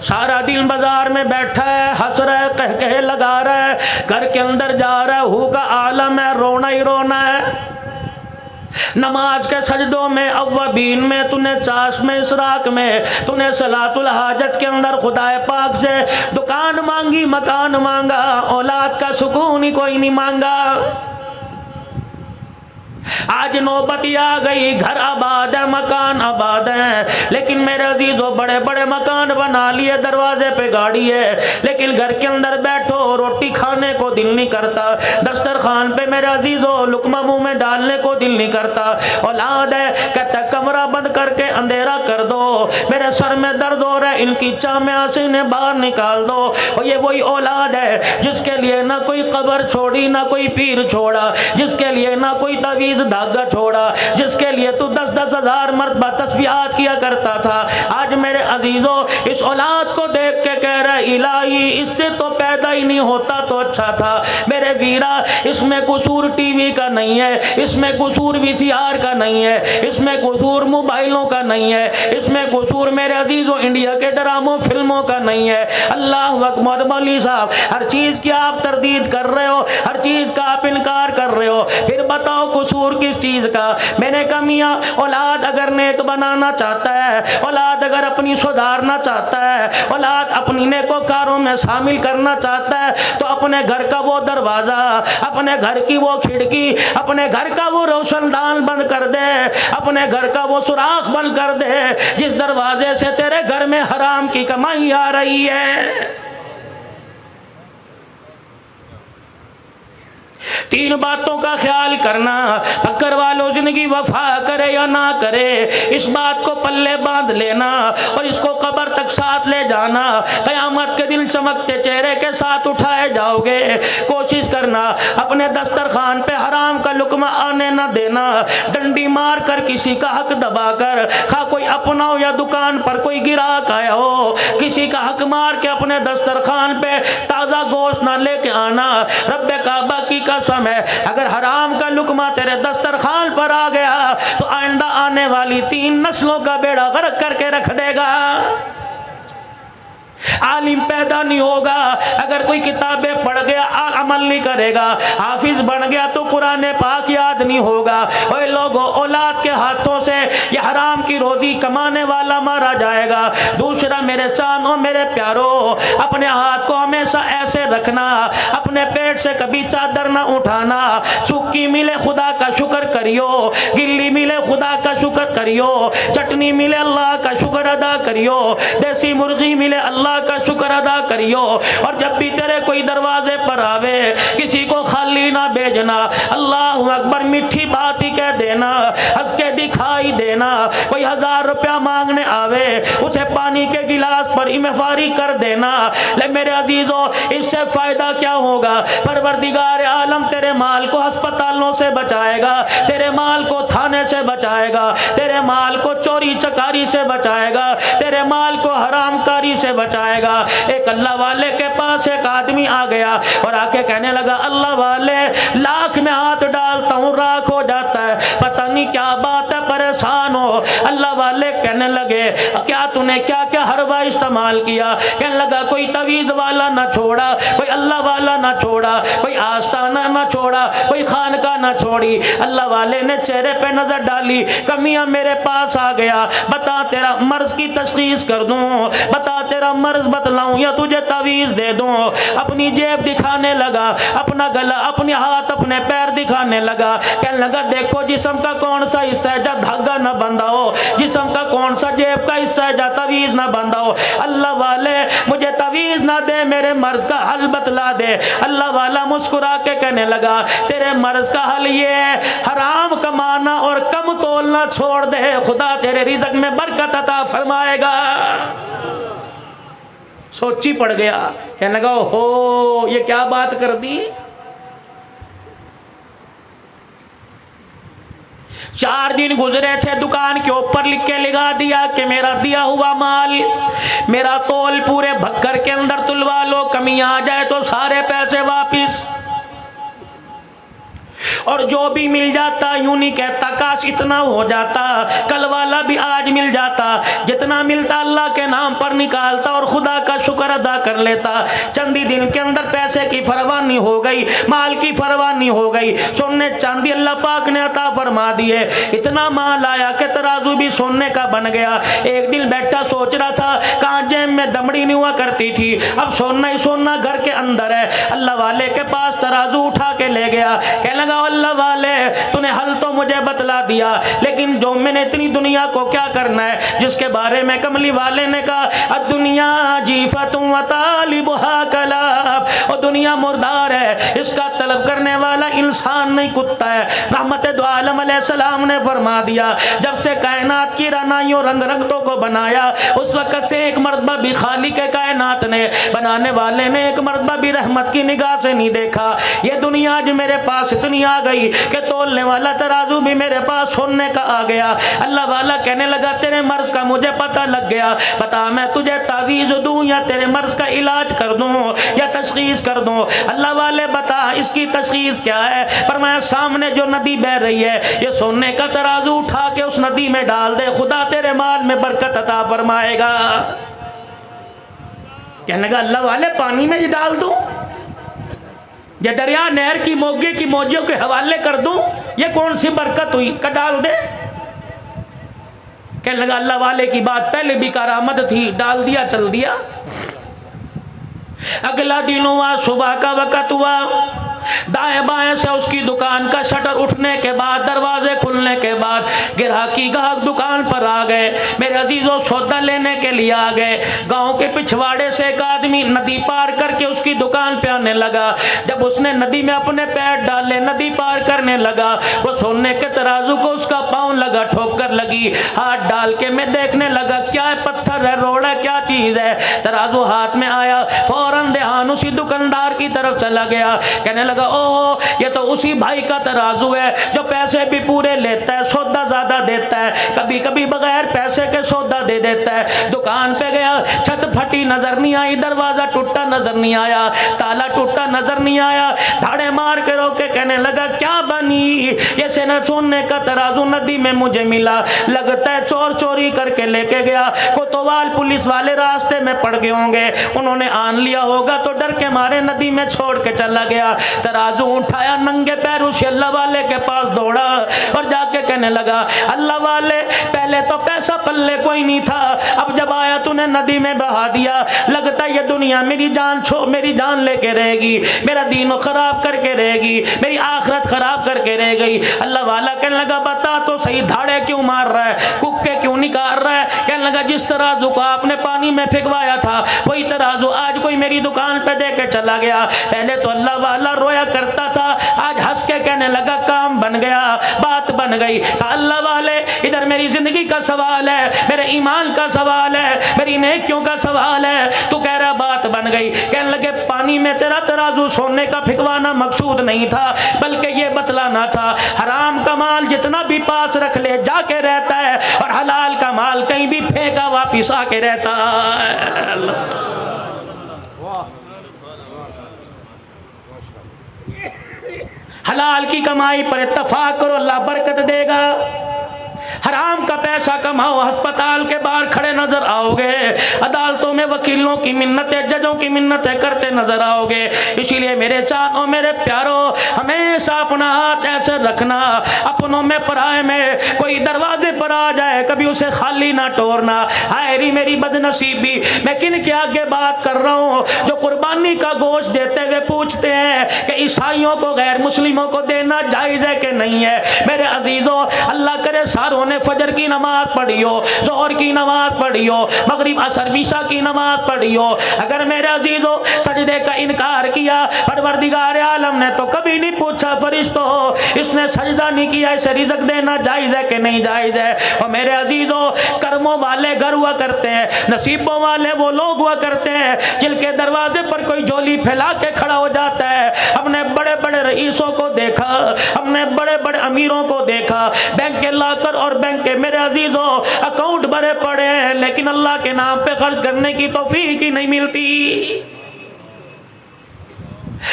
सारा दिन बाजार में बैठा है, हंस रहा है, कह कह लगा रहा है, घर के अंदर जा रहा है, हू का आलम है, रोना ही रोना है। नमाज के सजदों में, अव्वबीन में, तूने चाश में, इसराक में, तूने सलातुल हाजत के अंदर खुदाए पाक से दुकान मांगी, मकान मांगा, औलाद का सुकून ही कोई नहीं मांगा। आज नौबत आ गई, घर आबाद है, मकान आबाद है, लेकिन मेरे अजीजों बड़े बड़े मकान बना लिए, दरवाजे पे गाड़ी है, लेकिन घर के अंदर बैठो रोटी खाने को दिल नहीं करता, दस्तरखान पे मेरे अजीजों लुकमा मुंह में डालने को दिल नहीं करता। औलाद है, कहता कमरा बंद करके अंधेरा कर दो, मेरे सर में दर्द हो रहा है, इनकी चाह से इन्हें बाहर निकाल दो। और ये वही औलाद है जिसके लिए ना कोई कब्र छोड़ी, ना कोई पीर छोड़ा, जिसके लिए ना कोई तवीज धागा छोड़ा, जिसके लिए तू 10-10 हजार मरतबा तस्बीहात किया करता था। आज मेरे अजीजों इस औलाद को देख के कह रहा इलाही, इससे तो पैदा ही नहीं होता तो अच्छा था। मेरे वीरा, इसमें कसूर टीवी का नहीं है, इसमें कसूर वीसीआर का नहीं है, इसमें कसूर मोबाइलों का नहीं है, इसमें कसूर मेरे अजीजों इंडिया के ड्रामों फिल्मों का नहीं है। अल्लाह अकबर। मौलवी साहब, हर चीज की आप तरदीद कर रहे हो, हर चीज का आप इनकार कर रहे हो, फिर बताओ कसूर किस चीज का? मैंने कहा मियां, औलाद अगर नेक बनाना चाहता है, औलाद अगर अपनी सुधारना चाहता है, औलाद अपनी नेकोकारों में शामिल करना चाहता है, तो अपने घर का वो दरवाजा, अपने घर की वो खिड़की, अपने घर का वो रोशनदान बंद कर दे, अपने घर का वो सुराख बंद कर दे जिस दरवाजे से तेरे घर में हराम की कमाई आ रही है। तीन बातों का ख्याल करना, पक्कर वालों जिंदगी वफा करे या ना करे, इस बात को पल्ले बांध लेना और इसको कब्र तक साथ ले जाना। कयामत के दिन चमकते चेहरे के साथ उठाए जाओगे। कोशिश करना अपने दस्तरखान पे हराम का लुकमा आने ना देना। डंडी मार कर किसी का हक दबाकर, खा कोई अपना हो या दुकान पर कोई गिराक आया हो, किसी का हक मार के अपने दस्तरखान पे ताज़ा गोश्त ना लेके आना। रब्बे काबा की कसम है, अगर हराम का लुकमा तेरे दस्तरखान पर आ गया तो आइंदा आने वाली 3 नस्लों का बेड़ा गर्क करके रख देगा। आलिम पैदा नहीं होगा अगर कोई किताबें पढ़ गया अमल नहीं करेगा, हाफिज बन गया तो कुरान पाक याद नहीं होगा। और लोगों, औलाद के हाथों से ये हराम की रोजी कमाने वाला मारा जाएगा। दूसरा, मेरे चानों मेरे प्यारों, अपने हाथ को हमेशा ऐसे रखना, अपने पेट से कभी चादर ना उठाना। सूखी मिले खुदा का शुक्र करियो, गिल्ली मिले खुदा का शुक्र करियो, चटनी मिले अल्लाह का शुक्र अदा करियो, देसी मुर्गी मिले अल्लाह का शुक्र अदा करियो। और जब भी तेरे कोई दरवाजे पर आवे, किसी को खाली ना भेजना, अल्लाह अकबर मीठी बात ही कह देना, हंस के दिखाई देना। कोई 1000 रुपया मांगने आवे, उसे पानी के गिलास पर इमफारी कर देना। ले मेरे अजीजों, इससे फायदा क्या होगा? परवरदिगार आलम तेरे माल को अस्पतालों से बचाएगा, तेरे माल को थाने से बचाएगा, तेरे माल को चोरी चकारी से बचाएगा, तेरे माल को हरामकारी से बचाएगा। एक अल्लाह वाले के पास एक आदमी आ गया और आके कहने लगा, अल्लाह वाले, लाख में हाथ डालता हूँ राख हो जाता है, पता नहीं क्या बात है, परेशान हो। अल्लाह वाले कहने लगे, क्या तूने क्या क्या हरवा इस्तेमाल किया? कहने लगा, कोई तवीज़ वाला ना छोड़ा, कोई अल्लाह वाला ना छोड़ा, कोई आस्ताना ना छोड़ा, कोई खानका ना छोड़ी। अल्लाह वाले ने चेहरे पे नजर डाली, कमियां मेरे पास आ गया, बता तेरा मर्ज की तशखीस कर दूं, बता तेरा मर्ज बतलाऊं या तुझे तवीज़ दे दूं। अपनी जेब दिखाने लगा, अपना गला, अपने हाथ, अपने पैर दिखाने लगा। कहने लगा, देखो जिस्म का कौन सा हिस्सा है जहाँ धागा ना बंधा हो, जिस्म का कौन सा जेब का हिस्सा है जहाँ तवीज़ ना बंधा हो। अल्लाह वाले, मुझे तवीज़ ना दे, मेरे मर्ज का हल बतला दे। अल्लाह वाला मुस्कुरा के कहने लगा, तेरे मर्ज का हल ये है, हराम कमाना और कम तोलना छोड़ दे, खुदा तेरे रिज़्क़ में बरकत अता फरमाएगा। सोची पड़ गया, कहने लगा, हो ये क्या बात कर दी। 4 दिन गुजरे थे, दुकान के ऊपर लिख के लगा दिया कि मेरा दिया हुआ माल, मेरा तोल पूरे भक्कर के अंदर तुलवा लो, कमी आ जाए तो सारे पैसे वापिस। और जो भी मिल जाता यूं नहीं कहता काश इतना हो जाता, कल वाला भी आज मिल जाता, जितना मिलता अल्लाह के नाम पर निकालता और खुदा का शुक्र अदा कर लेता। चंदी दिन के अंदर पैसे की परवाह नहीं हो गई, माल की परवाह नहीं हो गई, सोने चांदी अल्लाह पाक ने अता फरमा दिए। इतना माल आया कि तराजू भी सोने का बन गया। एक दिन बैठा सोच रहा था कहाँ जेब में दमड़ी नहीं हुआ करती थी, अब सोना ही सोना घर के अंदर है। अल्लाह वाले के पास तराजू उठा के ले गया, कहने लगा अल्लाह वाले तूने हल तो मुझे बतला दिया, लेकिन जो मैंने इतनी दुनिया को क्या करना है, जिसके बारे में कमली वाले ने कहा दुनिया जीफतुम व तालिबुहा कलाब, और दुनिया मुर्दार है, इसका तलब करने वाला इंसान नहीं कुत्ता है। रहमत दो आलम अलैहिस्सलाम ने फरमा दिया जब से कायनात की रनाइयों रंग रंगतों को बनाया उस वक्त से एक मर्तबा भी खालिक के कायनात ने, बनाने वाले ने एक मर्तबा भी रहमत की निगाह से नहीं देखा। ये दुनिया आज मेरे पास इतनी आ गई कि तोलने वाला तराजू भी मेरे पास सोने का आ गया। अल्लाह वाला कहने लगा तेरे मर्ज का मुझे पता लग गया, बता मैं तुझे तावीज़ दूं या तेरे मर्ज का इलाज कर दूं या तशखीस कर दूं। अल्लाह वाले बता इसकी तशखीस क्या है? फरमाया सामने जो नदी बह रही है ये सोने का तराजू उठा के उस नदी में डाल दे, खुदा तेरे माल में बरकत अता फरमाएगा। कहने लगा अल्लाह वाले पानी में ये डाल दूं, ये दरिया नहर की मोगे की मौजों के हवाले कर दूं, ये कौन सी बरकत हुई का डाल दे। कहने लगा अल्लाह वाले की बात पहले भी करामत थी, डाल दिया चल दिया। अगला दिन हुआ, सुबह का वक़्त हुआ, दाएं बाएं से उसकी दुकान का शटर उठने के बाद, दरवाजे खुलने के बाद ग्राहकी गाहक दुकान पर आ गए। मेरे अजीजों सौदा लेने के लिए आ गए। गांव के पिछवाड़े से एक आदमी नदी पार करके उसकी दुकान पे आने लगा। जब उसने नदी में अपने पैर डाले, नदी पार करने लगा, वो सोने के तराजू को उसका पाँव लगा, ठोकर लगी। हाथ डाल के मैं देखने लगा क्या है, पत्थर है, रोड है, क्या चीज है। तराजू हाथ में आया, फौरन ध्यान उसी दुकानदार की तरफ चला गया। कहने लगा ओह ये तो उसी भाई का तराजू है जो पैसे भी पूरे लेता है, सौदा ज्यादा देता है, कभी कभी बगैर पैसे के सौदा दे देता है। दुकान पे गया, छत फटी नजर नहीं आई, दरवाजा टूटा नजर नहीं आया, ताला टूटा नजर नहीं आया। धाड़े मार के रोके कहने लगा क्या बनी, ये सेना सोने का तराजू नदी में मुझे मिला, लगता है चोर चोरी करके लेके गया। कोतवाल पुलिस वाले रास्ते में पड़ गए होंगे, उन्होंने आन लिया होगा तो डर के मारे नदी में छोड़ के चला गया। तराजू उठाया, नंगे पैरों से अल्लाह वाले के पास दौड़ा और जाके कहने लगा अल्लाह वाले पहले तो पैसा पल्ले कोई नहीं था, अब जब आया तूने नदी में बहा दिया, लगता है ये दुनिया मेरी जान लेके रहेगी, मेरा दीन खराब करके रहेगी, मेरी आखिरत खराब करके रह गई। अल्लाह वाला कहने लगा बता तो सही धाड़े क्यों मार रहा है, कुक्के क्यों निकाल रहा है। कहने लगा जिस तराजू को आपने पानी में फेंकवाया था वही तराजू आज कोई मेरी दुकान पे दे के चला गया। पहले तो अल्लाह वाला रोया करता था, आज हंस के कहने लगा काम बन गया, बात बन गई। अल्लाह वाले इधर मेरी जिंदगी का सवाल है, मेरे ईमान का सवाल है, मेरी नेकियों का सवाल है, तू कह रहा बात बन गई। कहने लगे पानी में तेरा तराजू सोने का फिकवाना मकसूद नहीं था, बल्कि ये बतलाना था हराम का माल जितना भी पास रख ले जाके रहता है और हलाल का माल कहीं भी फेंका वापिस आके रहता है। हलाल की कमाई पर इत्तफाक करो, अल्लाह बरकत देगा। हराम का पैसा कमाओ, अस्पताल के बाहर खड़े नजर आओगे, अदालतों में वकीलों की मिन्नतें, जजों की मिन्नतें करते नजर आओगे। इसीलिए मेरे चारों मेरे प्यारों, हमेशा अपना हाथ ऐसे रखना, अपनों में पराए में कोई दरवाजे पर आ जाए कभी उसे खाली ना तोड़ना। हायरी मेरी बदनसीबी, मैं किन के आगे बात कर रहा हूँ जो कुर्बानी का गोश्त देते हुए पूछते हैं कि ईसाइयों को गैर मुस्लिमों को देना जायज़ है कि नहीं है। मेरे अजीजों अल्लाह करे सारों ने फजर की नमाज पढ़ी हो, जोहर की नमाज पढ़ी हो, मगरिब असर ईशा की नमाज पढ़ी हो, अगर मेरे अजीजों सजदे का इनकार किया, परवरदिगार आलम ने तो कभी नहीं पूछा फरिश्तों इसने सजदा नहीं किया, इसे रिज़्क देना जायज़ है कि नहीं जायज़ है। और मेरे अजीजों कर्मों वाले घर हुआ करते हैं, नसीबों वाले वो लोग हुआ करते हैं जिनके दरवाजे पर कोई झोली फैला के खड़ा हो जाता है। हमने बड़े बड़े रईसों को देखा, हमने बड़े बड़े अमीरों को देखा, बैंक के लाकर और बैंक के मेरे अजीजों अकाउंट भरे पड़े हैं, लेकिन अल्लाह के नाम पे खर्च करने की तौफीक ही नहीं मिलती।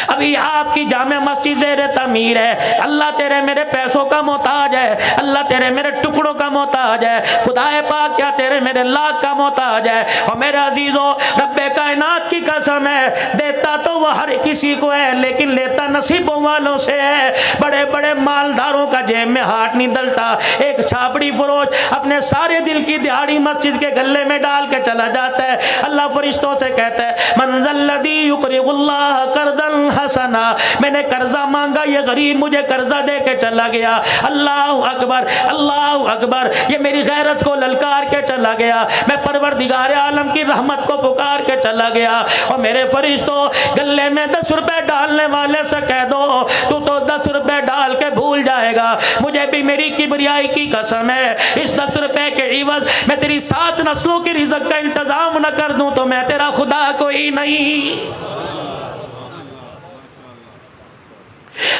अभी आपकी जामे मस्जिद ज़ेरे तमीर है। अल्लाह तेरे मेरे पैसों का मोहताज है, अल्लाह तेरे मेरे टुकड़ों का मोहताज है, खुदाए पाक क्या तेरे मेरे लाख का मोहताज है। और मेरे अजीजों, रब्बे कायनात की कसम है, देता तो वह हर किसी को है, लेकिन लेता नसीबों वालों से है। बड़े बड़े मालदारों का जेब में हाथ नहीं डलता। एक छाबड़ी फरोज अपने सारे दिल की दिहाड़ी मस्जिद के गले में डाल के चला जाता है। अल्लाह फरिश्तों से कहता है, मंज़ल्लज़ी युक़रिज़ुल्लाह क़र्ज़न हसना, मैंने कर्जा मांगा, ये गरीब मुझे कर्जा दे के चला गया। अल्लाहु अकबर, अल्लाहु अकबर, ये मेरी गैरत को ललकार के चला गया। मैं परवरदिगार आलम की रहमत को पुकार के चला गया। और मेरे फरिश्तों, गले में 10 रुपए डालने वाले से कह दो, तू तो 10 रुपए डाल के भूल जाएगा। मुझे भी मेरी किबरियाई की कसम है, इस 10 रुपए के इवज मैं तेरी 7 नस्लों की रिज़्क़ का इंतजाम न कर दूं तो मैं तेरा खुदा कोई नहीं।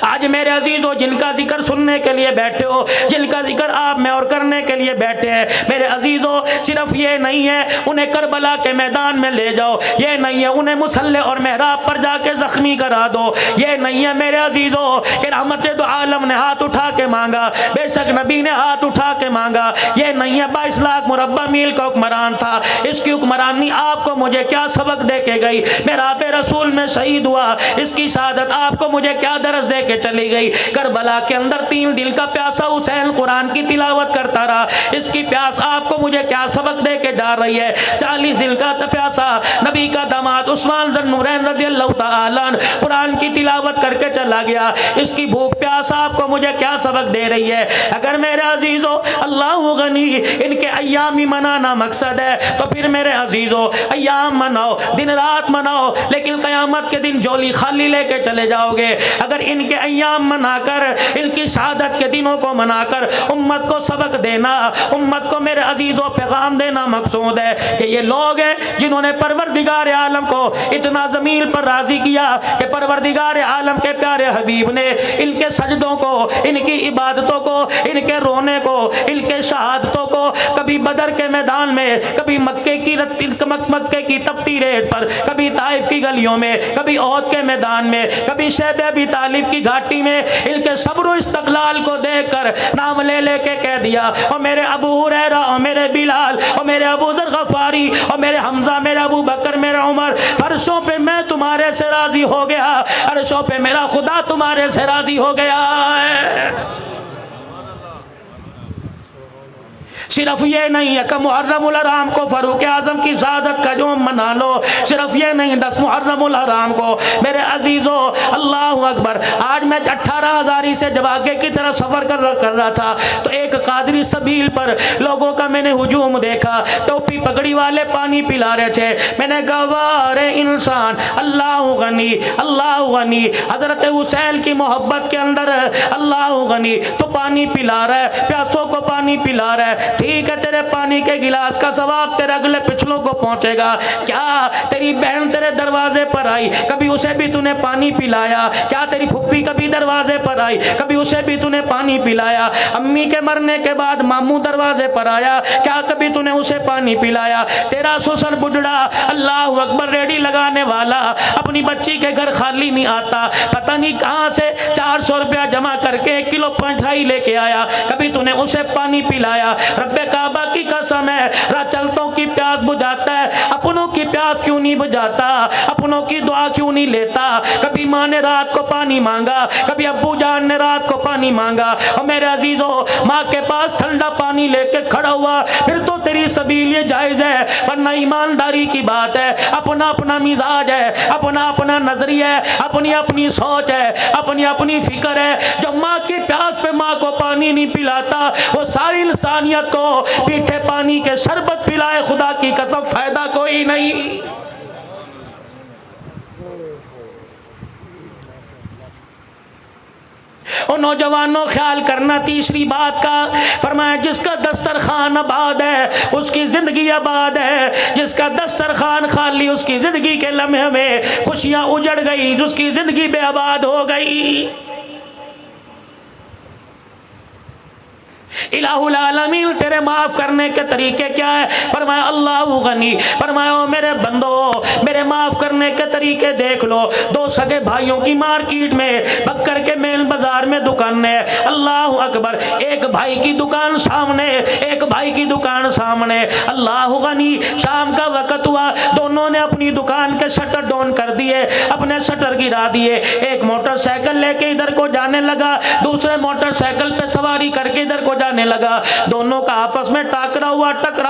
आज मेरे अजीजों, जिनका जिक्र सुनने के लिए बैठे हो, जिनका जिक्र आप में और करने के लिए बैठे हैं, मेरे अजीजों, सिर्फ ये नहीं है उन्हें करबला के मैदान में ले जाओ, ये नहीं है उन्हें मुसल्ले और मेहराब पर जाके जख्मी करा दो, ये नहीं है मेरे अजीजों कि रहमत दो आलम ने हाथ उठा के मांगा, बेशक नबी ने हाथ उठा के मांगा, ये नहीं है 22 लाख मुरब्बा मील का हुक्मरान था, इसकी हुक्मरानी आपको मुझे क्या सबक दे के गई, मेरा बे रसूल में शहीद हुआ, इसकी शहादत आपको मुझे क्या दर्ज दे के चली गई। करबला के अंदर 3 दिल का प्यासा हुसैन कुरान की तिलावत करता रहा, इसकी प्यास आपको मुझे क्या सबक दे के जा रही है। 40 दिल का प्यासा नबी का दामाद उस्मान ज़ुन्नूरैन रज़ियल्लाहु ताला अन्हु कुरान की तिलावत करके चला गया, इसकी भूख प्यास आपको मुझे क्या सबक दे रही है। अगर मेरे अजीजों अल्लाह गनी इनके अय्याम ही मनाना मकसद है तो फिर मेरे अजीजों अय्याम मनाओ, दिन रात मनाओ, लेकिन क़यामत के दिन झोली खाली लेके चले जाओगे। अगर इनके अय्याम मनाकर, इनकी शहादत के दिनों को मनाकर उम्मत को सबक देना, उम्मत को मेरे अजीजों पैगाम देना मकसूद है कि ये लोग हैं जिन्होंने परवरदिगार आलम को इतना ज़मीन पर राज़ी किया कि परवरदिगार आलम के प्यारे हबीब ने इनके सजदों को, इनकी इबादतों को, इनके रोने को, इनके शहादतों को कभी बदर के मैदान में, कभी मक्के की तपती रेत पर, कभी ताइफ की गलियों में, कभी ओहद के मैदान में, कभी शैब अबी तालिब की घाटी में, इनके सब्र इस्तक़लाल को देखकर नाम ले लेके कह दिया, और मेरे अबू हुरैरा और मेरे बिलाल और मेरे अबू ज़र गफ़ारी और मेरे हमज़ा, मेरे अबू बकर, मेरे उमर, फर्शों पे मैं तुम्हारे से राज़ी हो गया, अर्शों पे मेरा खुदा तुम्हारे से राज़ी हो गया है। सिर्फ ये नहीं है कि मुहर्रमुल हराम को फ़ारूक आज़म की शहादत का जो मना लो, सिर्फ ये नहीं 10 मुहर्रमुल हराम को मेरे अजीज़ों, अल्लाहु अकबर। आज मैं 18,000 से जब आगे की तरफ सफ़र कर रहा था तो एक कादरी सबील पर लोगों का मैंने हुजूम देखा, टोपी पगड़ी वाले पानी पिला रहे थे। मैंने कहा वाह इंसान, अल्लाहु गनी, अल्लाहु गनी, हज़रत हुसैन की मोहब्बत के अंदर अल्लाहु गनी, तो पानी पिला रहा है, प्यासों को पानी पिला रहा है, ठीक है, तेरे पानी के गिलास का सवाब तेरे अगले पिछलों को पहुंचेगा। क्या तेरी बहन तेरे दरवाजे पर आई, कभी उसे भी तूने पानी पिलाया? क्या तेरी फुप्पी कभी दरवाजे पर आई, कभी उसे भी तूने पानी पिलाया? अम्मी के मरने के बाद मामू दरवाजे पर आया, क्या कभी तूने उसे पानी पिलाया? तेरा ससुर बुढ़ा अल्लाह अकबर रेडी लगाने वाला अपनी बच्ची के घर खाली नहीं आता, पता नहीं कहाँ से 400 रुपया जमा करके 1 किलो मिठाई लेके आया, कभी तूने उसे पानी पिलाया? रब्बे काबा की कसम है, चलतों की प्यास बुझाता है, अपनों की प्यास क्यों नहीं बुझाता? अपनों की दुआ क्यों नहीं लेता? कभी माँ ने रात को पानी मांगा, कभी अब्बू जान ने रात को पानी मांगा, और मेरे अजीजों माँ के पास ठंडा पानी लेके खड़ा हुआ, फिर तो तेरी सबील ये जायज़ है, वरना ईमानदारी की बात है, अपना अपना मिजाज है, अपना अपना नजरिया है, अपनी अपनी सोच है, अपनी अपनी फिक्र है। जो माँ की प्यास पे माँ को पानी नहीं पिलाता, वो सारी इंसानियत को मीठे पानी के शरबत पिलाए, खुदा की कसम फायदा कोई नहीं। और नौजवानों ख्याल करना तीसरी बात का, फरमाया जिसका दस्तरखान आबाद है उसकी जिंदगी आबाद है, जिसका दस्तरखान खाली उसकी जिंदगी के लम्हे में खुशियां उजड़ गई, उसकी जिंदगी बेआबाद हो गई। इलाहुल आलमीन तेरे माफ करने के तरीके क्या है? फरमाया अल्लाहु गनी। फरमाया ओ मेरे बंदो, मेरे माफ करने के तरीके देख लो। दो सगे भाइयों की मार्केट में बक्कर के मेन बाजार में दुकान है, अल्लाह अकबर, एक भाई की दुकान सामने, एक भाई की दुकान सामने। अल्लाह गनी, शाम का वक्त हुआ, दोनों ने अपनी दुकान के शटर डाउन कर दिए, अपने शटर गिरा दिए। एक मोटरसाइकिल लेके इधर को जाने लगा, दूसरे मोटरसाइकिल पे सवारी करके इधर को जाने लगा। दोनों का आपस में टकराव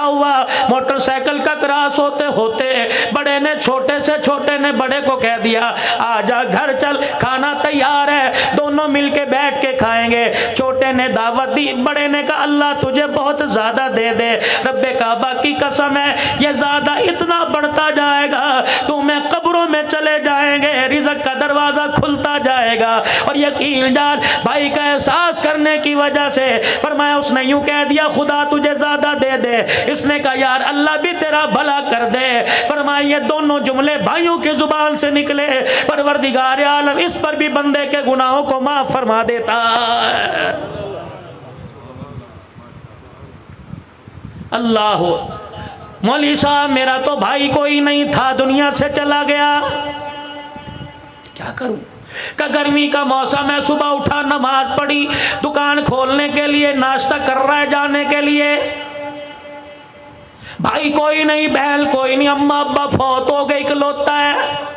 हुआ। मोटरसाइकिल का क्रॉस होते होते बड़े ने छोटे से, छोटे ने बड़े को कह दिया आजा घर चल, खाना तैयार है, दोनों मिलके बैठ के खाएंगे। छोटे ने दावत दी, बड़े ने कहा अल्लाह तुझे बहुत ज्यादा दे दे, रब्बे काबा की कसम है ये ज्यादा इतना बढ़ता जाएगा, तुम्हें कब्रों में चले जाएंगे, रिज़्क़ का दरवाजा खुलता जाएगा। और यकीन जान भाई का एहसास करने की वजह से फरमाया, उसने यूं कह दिया खुदा तुझे ज्यादा दे दे, इसने कहा यार अल्लाह भी तेरा भला कर दे। फरमाया ये दोनों जुमले भाइयों की जुबान से निकले, परवरदिगार आलम इस पर भी बंदे के गुनाहों को माफ फरमा देता है। अल्लाह, मौली साहब मेरा तो भाई कोई नहीं था, दुनिया से चला गया, क्या करूं? का गर्मी का मौसम है, सुबह उठा नमाज पढ़ी, दुकान खोलने के लिए नाश्ता कर रहा है जाने के लिए, भाई कोई नहीं, बहन कोई नहीं, अम्मा अब्बा फौत हो गए, इकलौता है।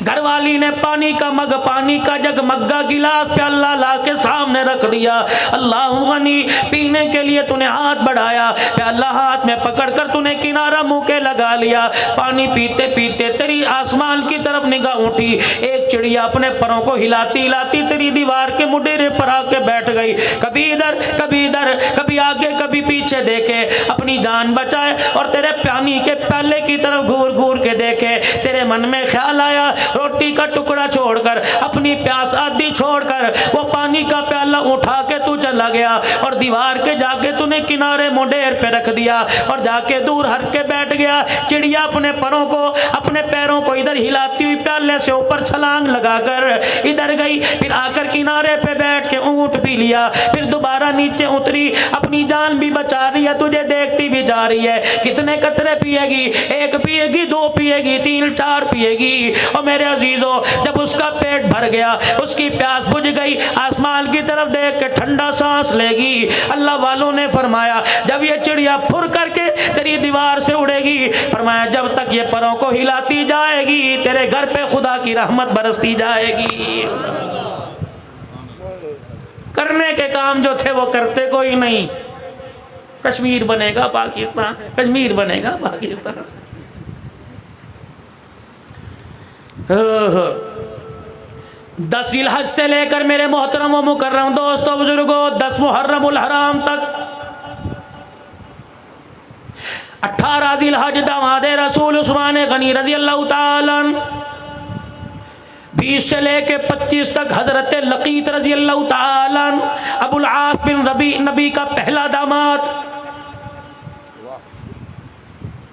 घरवाली ने पानी का मग, पानी का जग, मग्गा गिलास प्याला ला के सामने रख दिया। अल्लाह गनी, पीने के लिए तूने हाथ बढ़ाया, प्याला हाथ में पकड़कर तूने किनारा मुंह के लगा लिया। पानी पीते पीते तेरी आसमान की तरफ निगाह उठी, एक चिड़िया अपने परों को हिलाती हिलाती तेरी दीवार के मुडेरे पर आके बैठ गई। कभी इधर कभी इधर, कभी आगे कभी पीछे देखे, अपनी जान बचाए और तेरे पानी के प्याले की तरफ घूर घूर के देखे। तेरे मन में ख्याल आया रोटी का टुकड़ा छोड़कर, अपनी प्यास आदि छोड़कर वो पानी का प्याला उठा के तू चला गया और दीवार के जाके तूने किनारे मुंडेर पे रख दिया और जाके दूर हट के बैठ गया। चिड़िया अपने परों को, अपने पैरों को इधर हिलाती हुई प्याले से ऊपर छलांग लगाकर इधर गई, फिर आकर किनारे पे बैठ के ऊँट पी लिया, फिर दोबारा नीचे उतरी, अपनी जान भी बचा रही है, तुझे देखती भी जा रही है। कितने कतरे पिएगी? एक पिएगी, दो पिएगी, तीन चार पिएगी। और मेरे अजीजों, जब उसका पेट भर गया, उसकी प्यास बुझ गई, आसमान की तरफ देख के ठंडा सांस लेगी। अल्लाह वालों ने फरमाया जब ये चिड़िया फुर करके तेरी दीवार से उड़ेगी, फरमाया जब तक ये परों को हिलाती जाएगी तेरे घर पे खुदा की रहमत बरसती जाएगी। करने के काम जो थे वो करते कोई नहीं। कश्मीर बनेगा पाकिस्तान, कश्मीर बनेगा पाकिस्तान। 10 जिलहज से लेकर मेरे मोहतरम व मुकर्रम दोस्तों बुजुर्गों 10 मुहर्रमुल हराम तक 18 जिलहज दामादे रसूल उस्मान गनी रज़ी अल्लाह ताला 20 से लेके 25 तक हजरत लकीत रज़ी अल्लाह ताला अबुल आस बिन रबी नबी का पहला दामाद,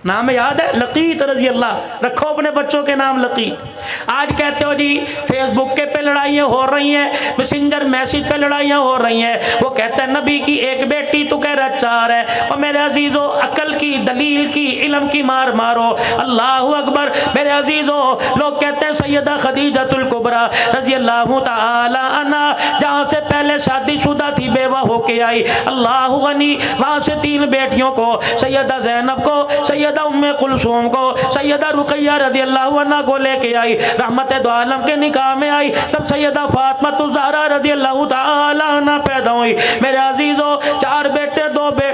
नाम याद है लकीत रजी अल्लाह, रखो अपने बच्चों के नाम लकीत। आज कहते हो जी फेसबुक के पे लड़ाइयाँ हो रही हैं, मैसेंजर मैसेज पे लड़ाइयाँ हो रही हैं, वो कहते हैं नबी की एक बेटी तो कह रहा 4 है। और मेरे अजीज़ों अकल की, दलील की, इल्म की मार मारो, अल्लाह अकबर। मेरे अजीज़ों लोग कहते हैं सैयदा खदीजतुल कुबरा रजी अल्लाह ताला अन्हा जहाँ से पहले शादीशुदा थी, बेवा होके आई, अल्लाह गनी, वहाँ से 3 बेटियों को, सैयदा ज़ैनब को, सैयदा उम्मे कुलसूम को, सैयदा रुकैया रज़ी अल्लाह अन्हा को लेके आई, रहमत दो आलम के निकाह में आई। तब सैयदा फातिमा ज़हरा रज़ी अल्लाह ताला अन्हा पैदा हुई। मेरे अजीज़ों 4 बेटे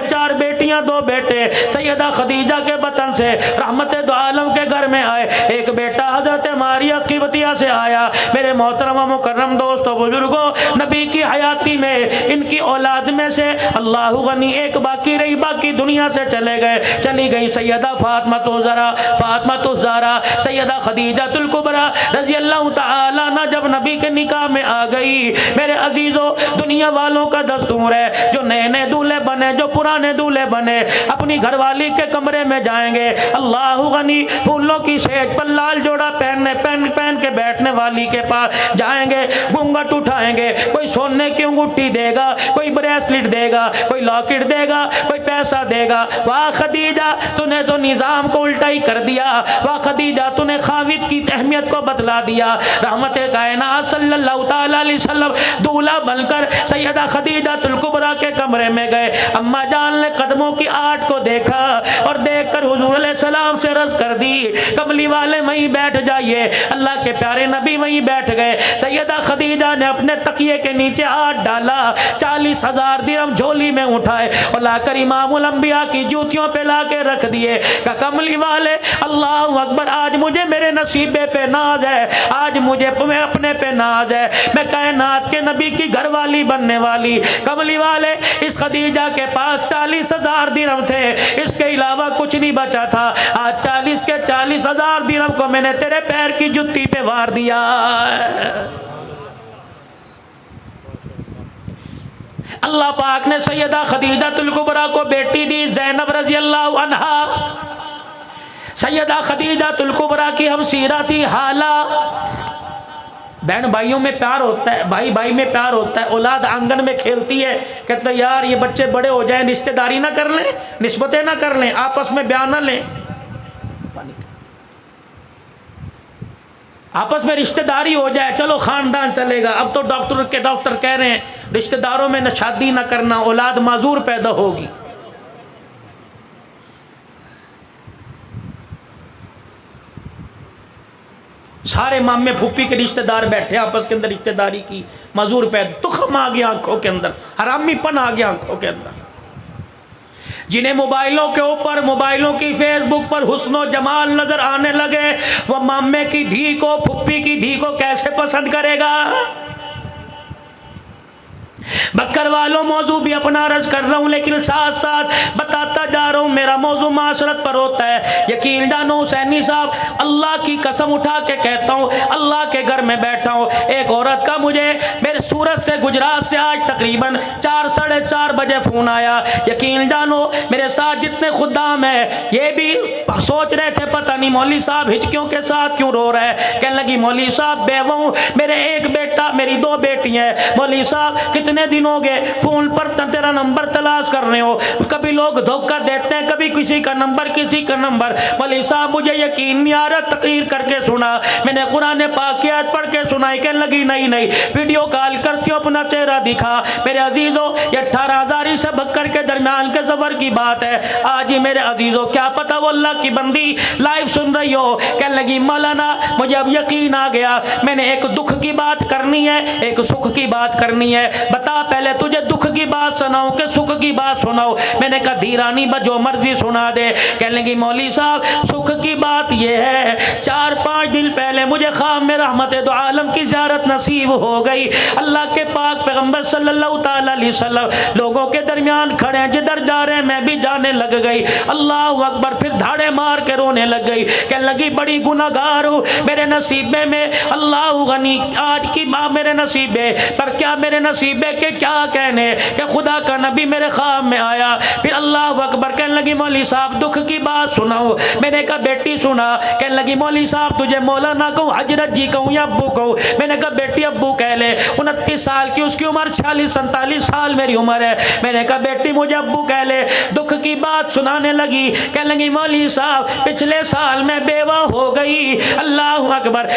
4 बेटियां 2 बेटे सैयदा खदीजा के बतन से रहमत दो आलम के घर में आए। एक बेटा हजरत मारिया क़िब्तिया से आया। मेरे मोहतरम मुकर्रम दोस्तों बुजुर्गों, नबी की हयाती में इनकी औलाद में से अल्लाह गनी एक बाकी रही, बाकी दुनिया से चली गई सैयदा फातिमा तो ज़हरा, सैयदा खदीजतुल कुबरा रज़ी अल्लाह ताला अन्हा जब नबी के निकाह में आ गई। मेरे अजीज़ों दुनिया वालों का दस्तूर है, जो नए नए दूल्हे बने, जो पुराने दूल्हे बने, अपनी घरवाली के कमरे में जाएंगे, अल्लाह गनी फूलों की सेज पर लाल जोड़ा पहन के बैठने वाली के पास जाएंगे, घूंघट उठाएंगे, कोई सोने की अंगूठी देगा, कोई ब्रेसलेट देगा, कोई लॉकेट देगा, कोई पैसा देगा। वाह खदीजा, तूने तो निज़ाम को उल्टा ही कर दिया। वाह खदीजा, तूने खाविद की अहमियत को बतला दिया। रहमत कायनात सल्लल्लाहु तआला अलैहि वसल्लम दूल्हा बनकर सैयदा खदीजा तुल कुबरा के कमरे में गए। अम्मा जान ने कदमों की आट को देखा और देखकर हुजूर अलैहि सलाम से अर्ज़ कर दी, कमली वाले वहीं बैठ जाइए। अल्लाह के प्यारे नबी वहीं बैठ गए। सैयदा खदीजा ने अपने तकिए के नीचे हाथ डाला, 40,000 दिरहम झोली में उठाए और लाकर इमामुल अंबिया की जूतियों पे लाके रख दिए। कमली वाले अल्लाह अकबर, आज मुझे मेरे नसीबे पे नाज है, आज मुझे मैं अपने पे नाज है, मैं कायनात के नबी की घरवाली बनने वाली। कमली वाले, इस खदीजा के पास 40,000 दिरहम थे, इसके अलावा कुछ नहीं बचा था। आज 40 के 40,000 दिरहम को मैंने तेरे पैर की जुत्ती पे वार दिया। अल्लाह पाक ने सैयदा खदीजातुल कुबरा को बेटी दी ज़ैनब रज़ी अल्लाह अन्हा। सैयदा खदीजातुल कुबरा की हम सीरा थी हाला। बहन भाइयों में प्यार होता है, भाई भाई में प्यार होता है। औलाद आंगन में खेलती है, कहते यार ये बच्चे बड़े हो जाएं, रिश्तेदारी ना कर लें, निस्बतें ना कर लें, आपस में ब्याह ना लें, आपस में रिश्तेदारी हो जाए, चलो खानदान चलेगा। अब तो डॉक्टर कह रहे हैं रिश्तेदारों में न शादी ना करना, औलाद माजूर पैदा होगी। सारे मामे फूफी के रिश्तेदार बैठे आपस के अंदर रिश्तेदारी की, माजूर पैदा, तुखम आ गया आंखों के अंदर, हरामीपन आ गया आंखों के अंदर। जिन्हें मोबाइलों के ऊपर, मोबाइलों की फेसबुक पर हुस्नो जमाल नजर आने लगे, वो मामे की धी को, फुप्पी की धी को कैसे पसंद करेगा। बक्कर वालों, मौजू भी अपना अर्ज कर रहा हूँ, लेकिन साथ साथ बताता जा रहा हूँ, मेरा मौजू माशरत पर होता है। यकीन जानो हुसैनी साहब, अल्लाह की कसम उठा के कहता हूँ, अल्लाह के घर में बैठा हूँ, एक औरत का मुझे मेरे सूरत से, गुजरात से आज तकरीबन 4 साढ़े 4 बजे फ़ोन आया। यकीन जानो मेरे साथ जितने खुदाम है ये भी सोच रहे थे पता नहीं मौलवी साहब हिचकियों के साथ क्यों रो रहे हैं। कहने लगी मौलवी साहब बेवा हूँ, मेरे एक बेटा, मेरी 2 बेटियाँ हैं। मौलवी साहब कितने दिन हो गए फ़ोन पर तेरा नंबर तलाश कर रहे हो, कभी लोग धोखा देते हैं, कभी किसी का नंबर किसी का नंबर। मौलवी साहब मुझे यकीन नहीं आ रहा, तकरीर करके सुना, मैंने कुरान पाक की आयत पढ़ के सुनाई। कहने लगी नहीं नहीं, वीडियो कॉल करती हो, अपना चेहरा दिखा। मेरे अजीज़ों, ये 18,000 से बक्कर के दरमियान के सफ़र की बात है। आज ही मेरे अजीज़ों, क्या पता वो अल्लाह की बंदी लाइव सुन रही हो। कहने लगी मौलाना मुझे अब यकीन आ गया, मैंने एक दुख की बात करनी है, एक सुख की बात करनी है। बता पहले तुझे दुख की बात सुनाऊं कि सुख की बात सुनाऊं। मैंने कहा धीरानी जो मर्जी सुना दे। कहने लगी मौलवी साहब सुख की बात यह है, 4-5 दिन पहले मुझे ख्वाब में रहमत दो आलम की ज़ियारत नसीब हो गई। अल्लाह के पाक पैगंबर सल्लल्लाहु तआला अलैहि वसल्लम लोगों के दरमियान खड़े हैं, जिधर जा रहे हैं मैं भी जाने लग गई। अल्लाह अकबर, फिर धाड़े मार के रोने लग गई। कहने लगी बड़ी गुनाहगार हूँ, मेरे नसीबे में अल्लाह गनी, आज की माँ मेरे नसीबे पर, क्या मेरे नसीबे के क्या कहने कि खुदा का नबी मेरे ख्वाब में आया। फिर अल्लाह अकबर, कहने लगी मौलवी साहब दुख की बात सुनाओ। मैंने कहा बेटी सुना। कहने लगी मौलवी साहब तुझे मौलाना कहूँ, हजरत जी कहूँ या अब्बू कहूँ। मैंने कहा बेटी अब्बू कह ले। 29 साल की उसकी उम्र, 46-47 साल मेरी उम्र है। मैंने कहा बेटी मुझे अब्बू कह ले। दुख की बात सुनाने लगी। कहने लगी मौलवी साहब पिछले साल मैं बेवा हो गई। अल्लाह अकबर,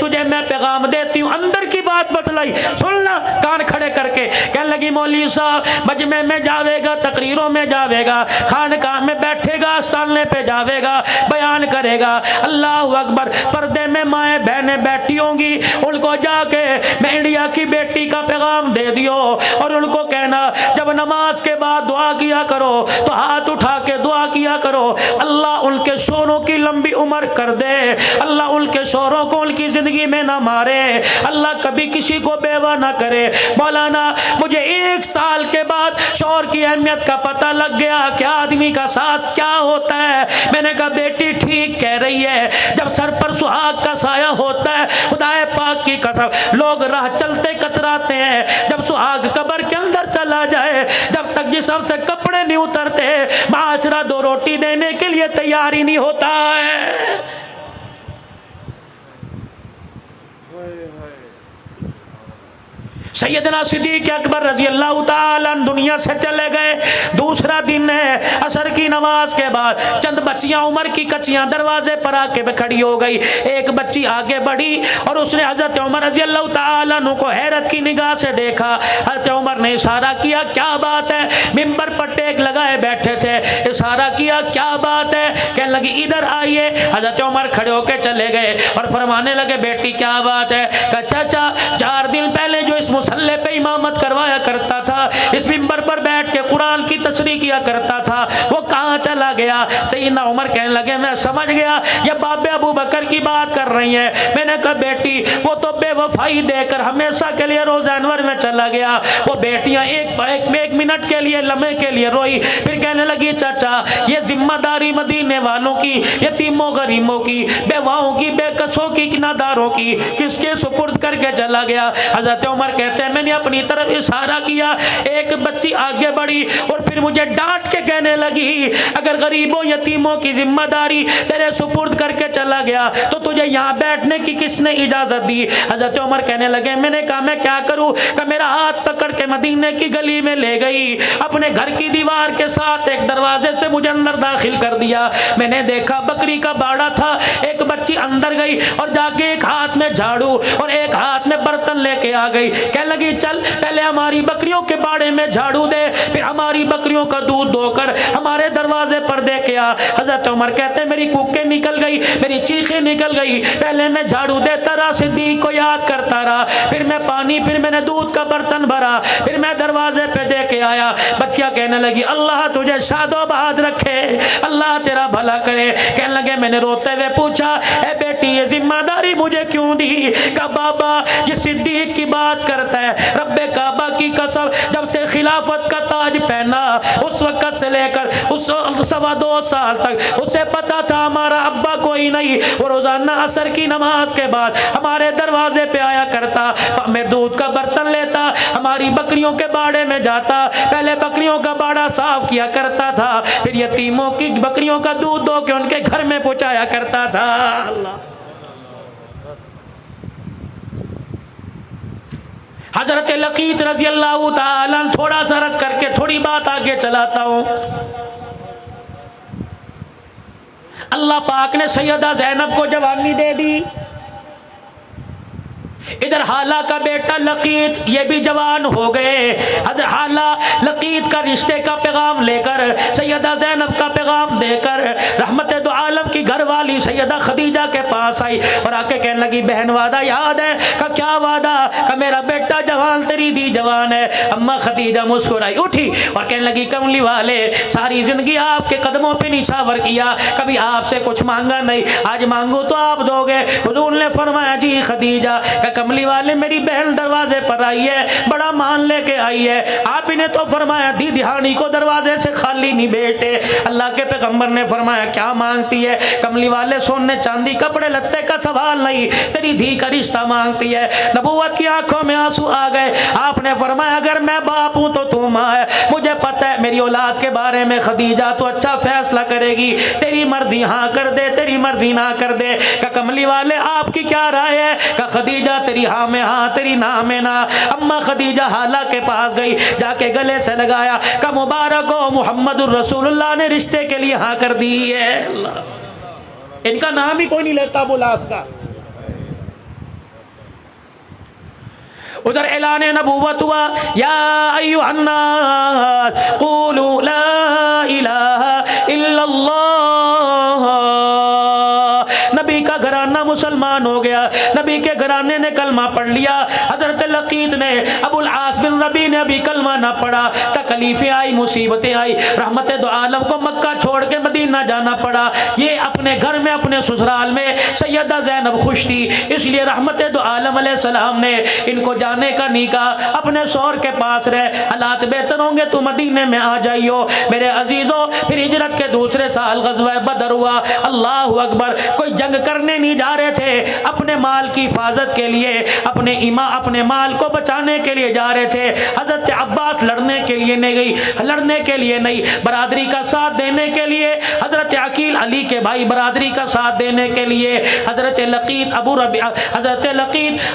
तुझे मैं पैगाम देती हूँ, अंदर की बात बतलाई, सुनना कान खड़े करके। कहने लगी मौलवी साहब मजमे में जावेगा, तकरीरों में जावेगा, खानकाह में बैठेगा, आस्ताने पे जावेगा, बयान करेगा। अल्लाह अकबर, पर्दे में माएँ बहनें बैठी होंगी, उनको जाके मैं इंडिया की बेटी का पैगाम दे दियो और उनको कहना जब नमाज के बाद दुआ किया करो तो हाथ उठा के दुआ किया करो। अल्लाह उनके शोरों की लंबी उम्र कर दे, अल्लाह उनके शोरों को उनकी ज़िंदगी में ना मारे, अल्लाह कभी किसी को बेवा ना करे। मौलाना मुझे 1 साल के बाद शौहर की अहमियत का पता लग गया कि आदमी का साथ क्या होता है। मैंने कहा बेटी ठीक कह रही है, जब सर पर सुहाग का साया होता है, खुदाए पाक की कसम लोग राह चलते कतराते हैं। जब सुहाग कब्र के अंदर चला जाए, जब तक जिस्म से कपड़े नहीं उतरते, माशरा 2 रोटी देने के लिए तैयार ही नहीं होता है। सैयदना सिद्दीक़ अकबर रजी अल्लाह ताला अन्हु दुनिया से चले गए। दूसरा दिन है, असर की नमाज के बाद चंद बच्चियां उम्र की कच्चियां दरवाजे पर आके खड़ी हो गई। एक बच्ची आगे बढ़ी और उसने हजरत उमर रजी अल्लाह ताला अन्हु को हैरत की निगाह से देखा। हजरत उमर ने इशारा किया, क्या बात है? मिंबर पर टेक लगाए बैठे थे, इशारा किया, क्या बात है? कहने लगी इधर आइए। हजरत उमर खड़े होके चले गए और फरमाने लगे, बेटी क्या बात है? कहा चाचा, 4 दिन पहले जो इस मुसल्ले पे इमामत करवाया करता था, इस मिंबर पर बैठ के कुरान की तशरीह किया करता था, वो कहाँ चला गया? सैयदना उमर कहने लगे, मैं समझ गया ये बाबे अबू बकर की बात कर रही है। मैंने कहा बेटी, वो तो बेवफाई देकर हमेशा के लिए रोज़ा अनवर में चला गया। वो बेटियां एक मिनट के लिए, लम्हे के लिए रोई, फिर कहने लगी चाचा, ये जिम्मेदारी मदीने वालों की, यतीमों गरीबों की, बेवाओं की, बेकसों की, नादारों की किसके सुपुर्द करके चला गया? हजरत उमर कहते हैं, मैंने अपनी तरफ इशारा किया, एक बच्ची आगे बढ़ी और फिर मुझे डांट के कहने लगी, अगर गरीबों यतीमों की जिम्मेदारी तेरे सुपुर्द करके चला गया तो तुझे यहाँ बैठने की किसने इजाजत दी? हजरत उमर कहने लगे, मैंने कहा मैं क्या करूँ? कि मेरा हाथ पकड़ के मदीने की गली में ले गई, अपने घर की दीवार के साथ एक दरवाजे से मुझे अंदर दाखिल कर दिया। मैंने देखा बकरी का बाड़ा था, एक बच्ची अंदर गई और जाके एक हाथ में झाड़ू और एक हाथ में बर्तन लेके आ गई। कहने लगी, चल पहले हमारी बकरियों के बाड़े में झाड़ू दे, फिर हमारी बकरियों का दूध धोकर हमारे दरवाजे पर दे के आ। हजरत उमर कहते हैं, मेरी कूकें निकल गई, मेरी चीखें निकल गई। पहले मैं झाड़ू देता रहा, सिद्दीक को याद करता रहा, फिर मैं पानी, फिर मैंने दूध का बर्तन भरा, फिर मैं दरवाजे पे दे के आया। बच्चियां कहने लगी, अल्लाह तुझे शादोबाद रखे, अल्लाह तेरा भला करे। कहने लगे, मैंने रोते हुए पूछा, ए बेटी ये जिम्मेदारी मुझे क्यों दी? का बाबा ये सिद्दीक की बात करता है, रब्बे काबा की कसम, जब से खिलाफत का ताज पहना उस वक्त से लेकर उस 2.25 साल तक उसे पता था हमारा अब्बा कोई नहीं। वो रोजाना असर की नमाज के बाद हमारे दरवाजे पे आया करता, मैं दूध का बर्तन लेता, हमारी बकरियों के बाड़े में जाता, पहले बकरियों का बाड़ा साफ किया करता था, फिर यतीमों की बकरियों का दूध दो के उनके घर में पहुंचाया करता था। अल्लाह। हजरत लकीत रजी अल्लाह ताला, थोड़ा सा रस करके थोड़ी बात आगे चलाता हूं। अल्लाह पाक ने सैयदा ज़ैनब को जवानी दे दी, इधर हाला का बेटा लकीत ये भी जवान हो गए। हज़रत हाला लकीत का रिश्ते का पैगाम लेकर, सैयदा ज़ैनब का पैगाम देकर रहमत दो आलम की घरवाली सैयदा खदीजा के पास आई और आके कहने लगी, बहन वादा याद है? का क्या वादा? का मेरा बेटा जवान, तेरी दी जवान है। अम्मा खदीजा मुस्कुराई, उठी और कहने लगी, कमली वाले सारी जिंदगी आपके कदमों पे निछावर किया, कभी आपसे कुछ मांगा नहीं, आज मांगो तो आप दोगे। हुजूर ने फरमाया, जी खदीजा, कमली वाले मेरी बहन दरवाजे पर आई है, बड़ा मान लेके आई है, आप इन्हें तो फरमाया दी दिहानी को दरवाजे से खाली नहीं बैठे। अल्लाह के पैगंबर ने फरमाया, क्या मांगती है? कमली वाले सोने चांदी कपड़े लत्ते का सवाल नहीं, तेरी धी का रिश्ता मांगती है। नबूवत की आंखों में आंसू आ गए। आपने फरमाया, अगर मैं बाप हूं तो तू मां है, मुझे पता है मेरी औलाद के बारे में खदीजा तो अच्छा फैसला करेगी, तेरी मर्जी हाँ कर दे, तेरी मर्जी ना कर दे। का कमली वाले आपकी क्या राय है? का खदीजा तेरी हाँ में हाँ, तेरी ना में ना। अम्मा खदीजा हाला के पास गई, जाके गले से लगाया, का मुबारक हो मुहम्मदुर रसूलुल्लाह ने रिश्ते के लिए हाँ कर दी है। अल्लाह, इनका नाम ही कोई नहीं लेता बुलास का। उधर ऐलान नबूवत हुआ, या अय्युहन्नास क़ूलू ला इलाहा इल्लल्लाह। नबी का घराना मुसलमान हो गया, नबी के घराने ने कलमा पढ़ लिया। हजरत लकीत ने, अबुल आस बिन रबी ने अभी कलमा ना पढ़ा, तकलीफें आई, मुसीबतें आई, रहमत दो आलम को मक्का छोड़ के मदीना जाना पड़ा। ये अपने घर में, अपने ससुराल में सैयदा ज़ैनब खुश थी, इसलिए रहमत दो आलम अलैहिस्सलाम ने इनको जाने का नहीं कहा, अपने शौहर के पास रहे, हालात बेहतर होंगे तो मदीने में आ जाइयो मेरे अजीजों। फिर हिजरत के दूसरे साल गज़वा बदर हुआ। अल्लाह अकबर, कोई जंग जंग करने नहीं जा रहे थे, अपने माल की हिफाजत के लिए, अपने माल को बचाने के लिए जा रहे थे। हजरत अब्बास लड़ने के लिए नहीं, बरादरी का साथ देने के लिए, हजरत अकील अली के भाई बरादरी का साथ देने के लिए, हजरत लकीत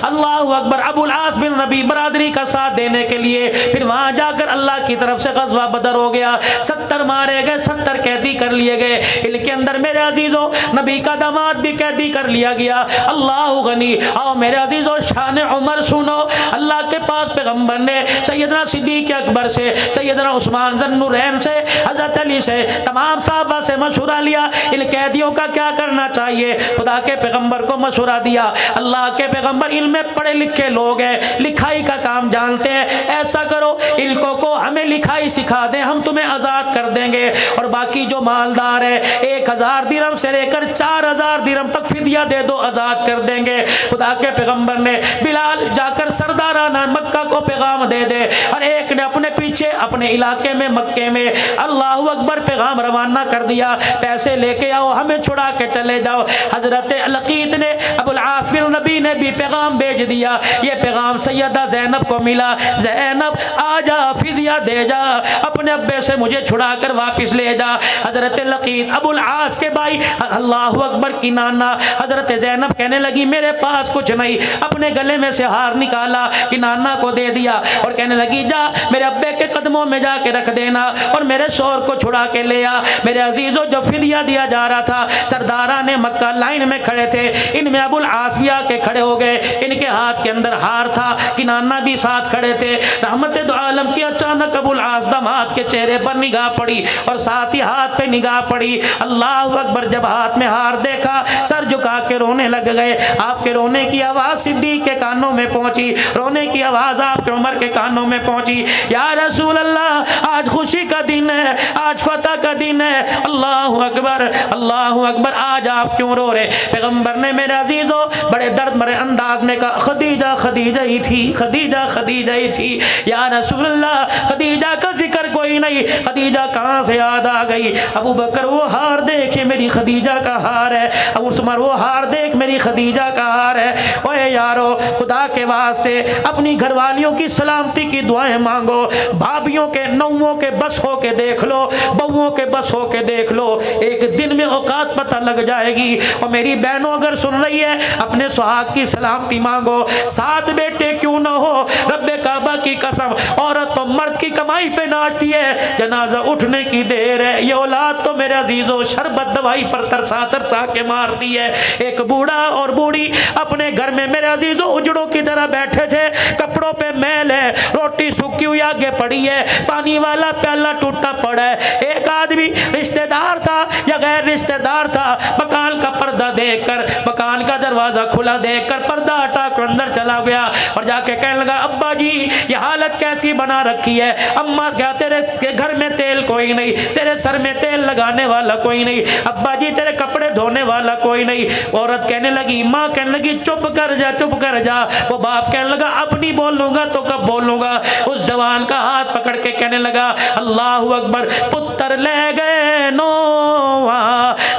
अल्लाह अकबर अबुल आस बिन रबी बरादरी का साथ देने के लिए। फिर वहां जाकर अल्लाह की तरफ से गज़वा बदर हो गया, 70 मारे गए, 70 कैदी कर लिए गए। इनके अंदर मेरे अजीजों नबी का दामाद भी कैदी कर लिया गया। अल्लाह गनी। आओ मेरे अजीजों शान उमर सुनो। अल्लाह के पाक पैगंबर ने सैयदना सिद्दीक अकबर से, सैयदना उस्मान ज़न्नुरैन से, हजरत अली से, तमाम साहबा से मशवरा लिया इन कैदियों का क्या करना चाहिए। खुदा के पैगंबर को मशवरा दिया। अल्लाह के पैगंबर इनमें पढ़े लिखे लोग हैं, लिखाई का काम जानते हैं, ऐसा करो इनको को हमें लिखाई सिखा दें, हम तुम्हें आज़ाद कर देंगे। और बाकी जो मालदार है 1000 दिरहम से लेकर 4000 दिरहम तक फिदिया दे दो, आज़ाद कर देंगे। खुदा के पैगंबर ने बिलाल जाकर सरदाराना मक्का को पैगाम दे दे, और एक ने अपने पीछे अपने इलाके में मक्के में अल्लाह अकबर पैगाम रवाना कर दिया, पैसे लेके आओ, हमें छुड़ा के चले जाओ। हजरत लकीत ने अबुल आस बिन नबी ने भी पैगाम भेज दिया। ये पैगाम सैयदा ज़ैनब को मिला, ज़ैनब आजा फिदिया दे जा, अपने अब्बे से मुझे छुड़ा कर वापस ले जा। हजरत लकीत अबुल आस के भाई अल्लाह अकबर की नाना हजरत ज़ैनब कहने लगी मेरे पास कुछ नहीं, अपने गले में से हार निकाला कि नाना को दे दिया और कहने लगी जा मेरे अब्बे के कदमों में जाके रख देना और मेरे शोहर को छुड़ा के ले आ। मेरे अजीजों जब फिदिया दिया जा रहा था, सरदारा ने मक्का लाइन में खड़े थे, इनमें अबुल आस भी आके खड़े हो गए, इनके हाथ के अंदर हार था कि नाना भी साथ खड़े थे। रहमत दो आलम की अचानक अबुल आस दामाद के चेहरे पर निगाह पड़ी और साथ ही हाथ पे निगाह पड़ी। अल्लाह अकबर जब हाथ में हार देखा सर झुका के रोने लग गए। आपके रोने की आवाज़ सिद्दीक के कानों में पहुंची, रोने की आवाज़ आपके उमर के कानों में पहुंची। या रसूल अल्लाह आज खुशी का दिन है, आज फतह का दिन है, अल्लाह अकबर आज आप क्यों रो रहे। पैगंबर ने मेरे अजीजों बड़े दर्द भरे अंदाज में कहा खदीजा खदीजा ही थी, खदीजा खदीजा ही थी। या रसूल अल्लाह खदीजा का जिक्र कोई नहीं, खदीजा कहाँ से याद आ गई। अबू बकर वो हार देखे मेरी खदीजा का हार है, अबू उमर वो हार देख मेरी खदीजा का हार है। ओए यारो खुदा के वास्ते अपनी घरवालियों की सलामती की दुआएं मांगो, भाभियों के नौवों के बस हो के देख लो, बहुओं के बस हो के देख लो, एक दिन में औकात पता लग जाएगी। और मेरी बहनों अगर सुन रही है अपने सुहाग की सलामती मांगो, 7 बेटे क्यों ना हो, रब्बे काबा की कसम औरत तो मर्द की कमाई पे नाचती है, जनाजा उठने की देर है। ये औलाद तो मेरे अजीजों शरबत दवाई पर तरसा तरसा के मारती है। एक बूढ़ा और बूढ़ी अपने घर में मेरे अजीजों उजड़ों की तरह बैठे थे, कपड़ों पे मैल है, रोटी सूखी हुई आगे पड़ी है, पानी वाला प्याला टूटा पड़ा है। एक आदमी रिश्तेदार था या गैर रिश्तेदार था, मकान का पर्दा देखकर, मकान का दरवाजा खुला देखकर पर्दा हटा कर अंदर चला गया और जाके कहने लगा अब्बा जी ये हालत कैसी बना रखी है। अम्मा क्या तेरे घर में तेल कोई नहीं, तेरे सर में तेल लगाने वाला कोई नहीं, अब्बा जी तेरे कपड़े धोने वाला कोई नहीं। औरत कहने लगी, माँ कहने लगी चुप कर जा, चुप कर जा। वो बाप कहने लगा अब नहीं बोलूंगा तो कब बोलूंगा। उस जवान का हाथ पकड़ के कहने लगा अल्लाह अकबर, पुत्र ले गए नोवा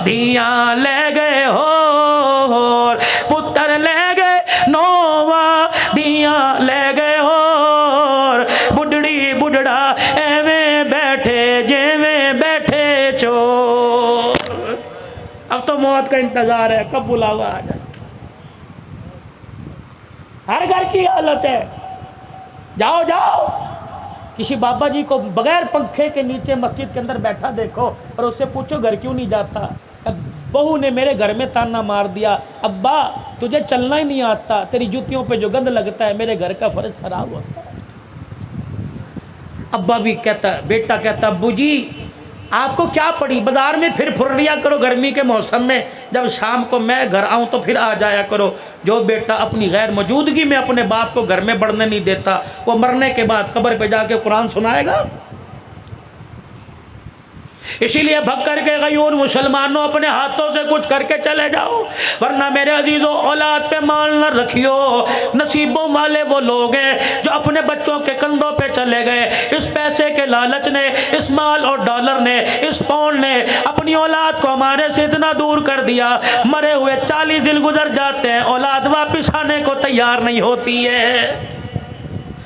दिया ले गए हो, पुत्र ले गए नोवा दिया ले गए हो, बुढ़ड़ी बुढ़ड़ा एवें बैठे जेवें बैठे चोर। अब तो मौत का इंतजार है, कब बुलावा आ जाए। हर घर की हालत है। जाओ जाओ किसी बाबा जी को बगैर पंखे के नीचे मस्जिद के अंदर बैठा देखो और उससे पूछो घर क्यों नहीं जाता। बहू ने मेरे घर में ताना मार दिया, अब्बा तुझे चलना ही नहीं आता, तेरी जूतियों पे जो गंद लगता है मेरे घर का फर्ज खराब होता है। अब्बा भी कहता, बेटा कहता अब्बू जी आपको क्या पड़ी, बाजार में फिर लिया करो गर्मी के मौसम में, जब शाम को मैं घर आऊँ तो फिर आ जाया करो। जो बेटा अपनी गैर मौजूदगी में अपने बाप को घर में बढ़ने नहीं देता, वो मरने के बाद कब्र पे जाके कुरान सुनाएगा। इसीलिए भग करके गयूर मुसलमानों अपने हाथों से कुछ करके चले जाओ, वरना मेरे अजीजों औलाद पे माल न रखियो। नसीबों वाले वो लोग हैं जो अपने बच्चों के कंधों पे चले गए। इस पैसे के लालच ने, इस माल और डॉलर ने, इस पाउंड ने अपनी औलाद को हमारे से इतना दूर कर दिया, मरे हुए 40 दिन गुजर जाते हैं, औलाद वापिस आने को तैयार नहीं होती है।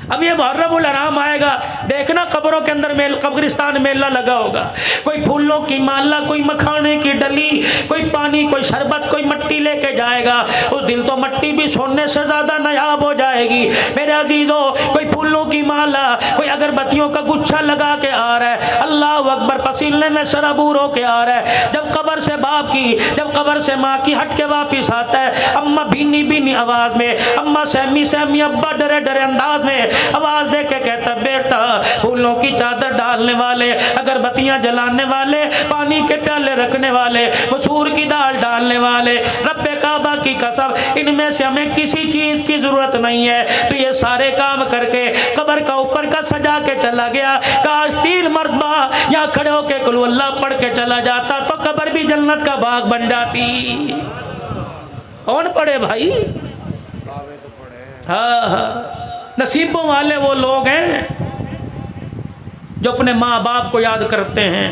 अब ये मुहर्रमुल हराम आएगा, देखना कब्रों के अंदर कब्रिस्तान मेला लगा होगा, कोई फूलों की माला, कोई मखाने की डली, कोई पानी, कोई शरबत, कोई मट्टी लेके जाएगा। उस दिन तो मट्टी भी सोने से ज़्यादा नायाब हो जाएगी मेरे अजीज़ों। कोई फूलों की माला, कोई अगरबत्तियों का गुच्छा लगा के आ रहा है, अल्लाह अकबर, पसीने में शराबूर होके आ रहा है। जब कब्र से बाप की, जब कब्र से माँ की हट के वापिस आता है, अम्मा भीनी भीनी आवाज़ में, अम्मा सहमी सहमी, अब्बा डरे डरे अंदाज में आवाज दे के कहता, बेटा फूलों की चादर डालने वाले, अगरबत्तियां जलाने वाले, पानी के प्याले रखने वाले, मसूर की दाल डालने वाले, रब्बे काबा की कसम, इनमें से हमें किसी चीज की जरूरत नहीं है। तो ये सारे काम करके कब्र का ऊपर का सजा के चला गया। काश 3 मरतबा यहाँ खड़े होके कुल अल्लाह पढ़ के चला जाता तो कब्र भी जन्नत का बाग बन जाती। कौन पढ़े भाई? हाँ हाँ, नसीबों वाले वो लोग हैं जो अपने माँ बाप को याद करते हैं,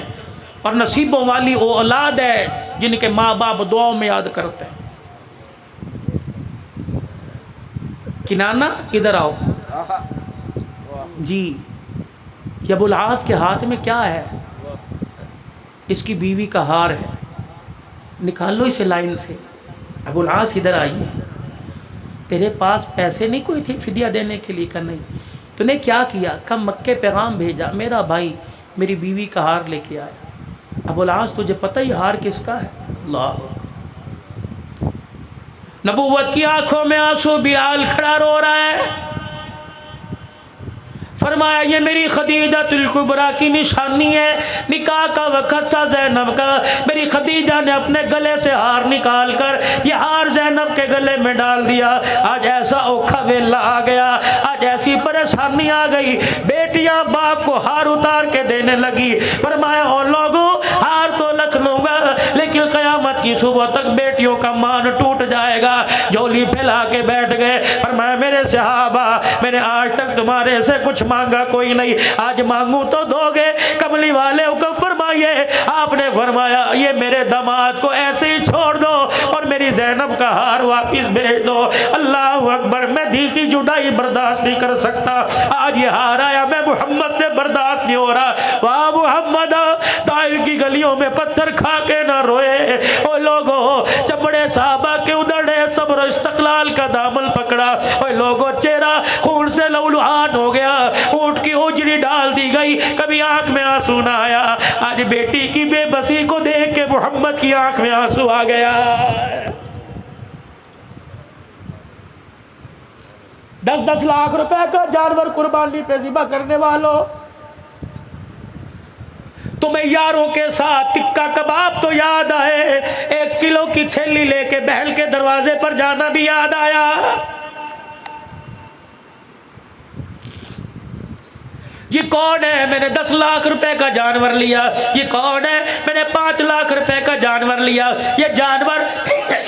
और नसीबों वाली वो औलाद है जिनके माँ बाप दुआओं में याद करते हैं। किनाना इधर आओ जी। ये अबुल आस के हाथ में क्या है? इसकी बीवी का हार है, निकाल लो इसे लाइन से। अबुल आस इधर आइए, तेरे पास पैसे नहीं कोई थे फिदिया देने के लिए? का नहीं। तूने क्या किया? कम मक्के पैगाम भेजा, मेरा भाई मेरी बीवी का हार लेके आया। अबुल आस तुझे पता ही हार किसका है? अल्लाह। नबूवत की आंखों में आंसू, बिलाल खड़ा रो रहा है। फरमाया ये मेरी खदीजातुल कुबरा की निशानी है। निकाह का वक़्त था ज़ैनब का, मेरी खदीजा ने अपने गले से हार निकाल कर ये हार ज़ैनब के गले में डाल दिया। आज ऐसा औखा वेला आ गया, आज ऐसी परेशानी आ गई, बेटियां बाप को हार उतार के देने लगी। फरमाया ओ लोगों, हार तो रख लूँगा लेकिन क़यामत की सुबह तक बेटियों का मान टूट जाएगा। झोली फैला के बैठ गए। फरमाया मेरे सहाबा, मैंने आज तक तुम्हारे से कुछ मांगा कोई नहीं, आज मांगू तो दोगे? कमली वाले को फरमाइए। आपने फरमाया ये मेरे दामाद को ऐसे ही छोड़ दो और मेरी ज़ैनब का हार वापिस भेज दो। अल्लाह अकबर, मैं धी की जुदाई बर्दाश्त नहीं कर सकता। आज ये हार आया, मैं मोहम्मद से बर्दाश्त नहीं हो रहा। वाह मोहम्मद, ताइफ की गलियों में पत्थर खा के ना रोए। ओ लोगों, चमड़े साहबा के उधड़े सब्र इस्तक़लाल का दामन पकड़ा। ओ लोगों, चेहरा खून से लहूलुहान हो गया, ऊँट की उजड़ी डाल दी गई, कभी आंख में आंसू ना आया। आज बेटी की बेबसी को देख के मोहम्मद की आंख में आंसू आ गया। 10-10 लाख रुपए का जानवर कुर्बानी पे ज़िबा करने वालों, तुम्हें यारों के साथ टिक्का कबाब तो याद आए, 1 किलो की थैली लेके बहल के दरवाजे पर जाना भी याद आया। ये कौन है? मैंने 10 लाख रुपए का जानवर लिया। ये कौन है? मैंने 5 लाख रुपए का जानवर लिया। ये जानवर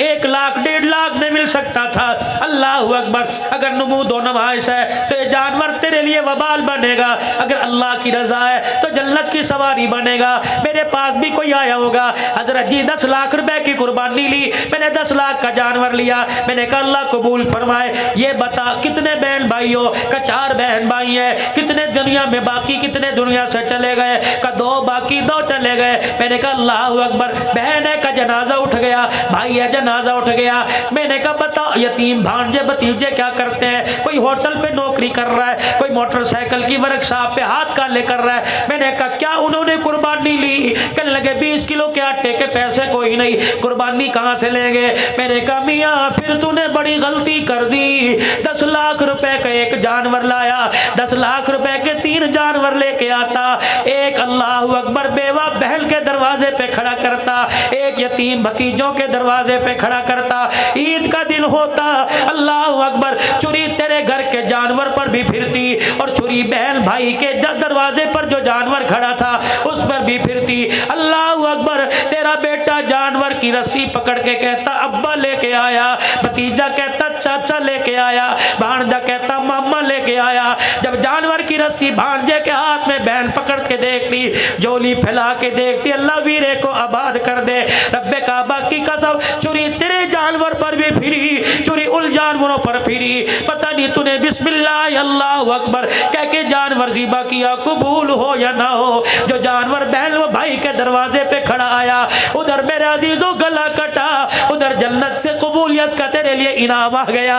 1 लाख 1.5 लाख में मिल सकता था। अल्लाह अकबर, अगर नमूद व नमाइश है तो ये जानवर तेरे लिए वबाल बनेगा, अगर अल्लाह की रजा है तो जन्नत की सवारी बनेगा। मेरे पास भी कोई आया होगा, हजरत जी 10 लाख रुपए की कुर्बानी ली, मैंने 10 लाख का जानवर लिया। मैंने कहा अल्लाह कबूल फरमाए। ये बता कितने बहन भाई हो? का 4 बहन भाई है। कितने दुनिया में बाकी, कितने दुनिया से चले गए? का 2 बाकी, 2 चले गए। मैंने कहा अल्लाह अकबर, बहन है का जनाजा उठ गया, भाई है जनाजा उठ गया। मैंने कहा बताओ यतीम भांजे भतीजे क्या करते हैं? कोई होटल पे नौकरी कर रहा है, कोई मोटरसाइकिल की वर्कशॉप पे हाथ काले कर रहा है। मैंने कहा क्या उन्होंने कुर्बानी ली? कहने लगे 20 किलो के आटे के पैसे कोई नहीं, कुर्बानी कहाँ से लेंगे? मैंने कहा मियाँ फिर तूने बड़ी गलती कर दी। 10 लाख रुपए का एक जानवर लाया, 10 लाख रुपए के 3 जानवर लेके आता। एक अल्लाह अकबर बेवा बहन के दरवाजे पे खड़ा करता, एक यतीम भतीजों के दरवाजे पे खड़ा करता। ईद का दिन होता, अल्लाह अकबर, छुरी तेरे घर के जानवर पर भी फिरती और छुरी बहन भाई के दरवाजे पर जो जानवर खड़ा था उस पर भी फिरती। मिलती। अल्लाह अकबर। तेरा बेटा जानवर की रस्सी पकड़ के कहता अब्बा लेके आया, भतीजा कहता चाचा लेके आया, भांजा कहता मामा लेके आया। जब जानवर की रस्सी भांजे के हाथ में बहन पकड़ के देखती, झोली फैला के देखती, अल्लाह वीरे को आबाद कर दे। रब्बे काबा की कसम, चुरी तेरे जानवर पर भी फिरी, चुरी उन जानवरों पर फिरी, पता नहीं तूने बिस्मिल्लाह अल्लाह अकबर कह के जानवर ज़िबा किया, कबूल हो या ना हो। जो जानवर बहन वो भाई के दरवाजे पे खड़ा आया, उधर मेरे अजीजों गला कटा, उधर जन्नत से कबूलियत का तेरे लिए इनाम आ गया।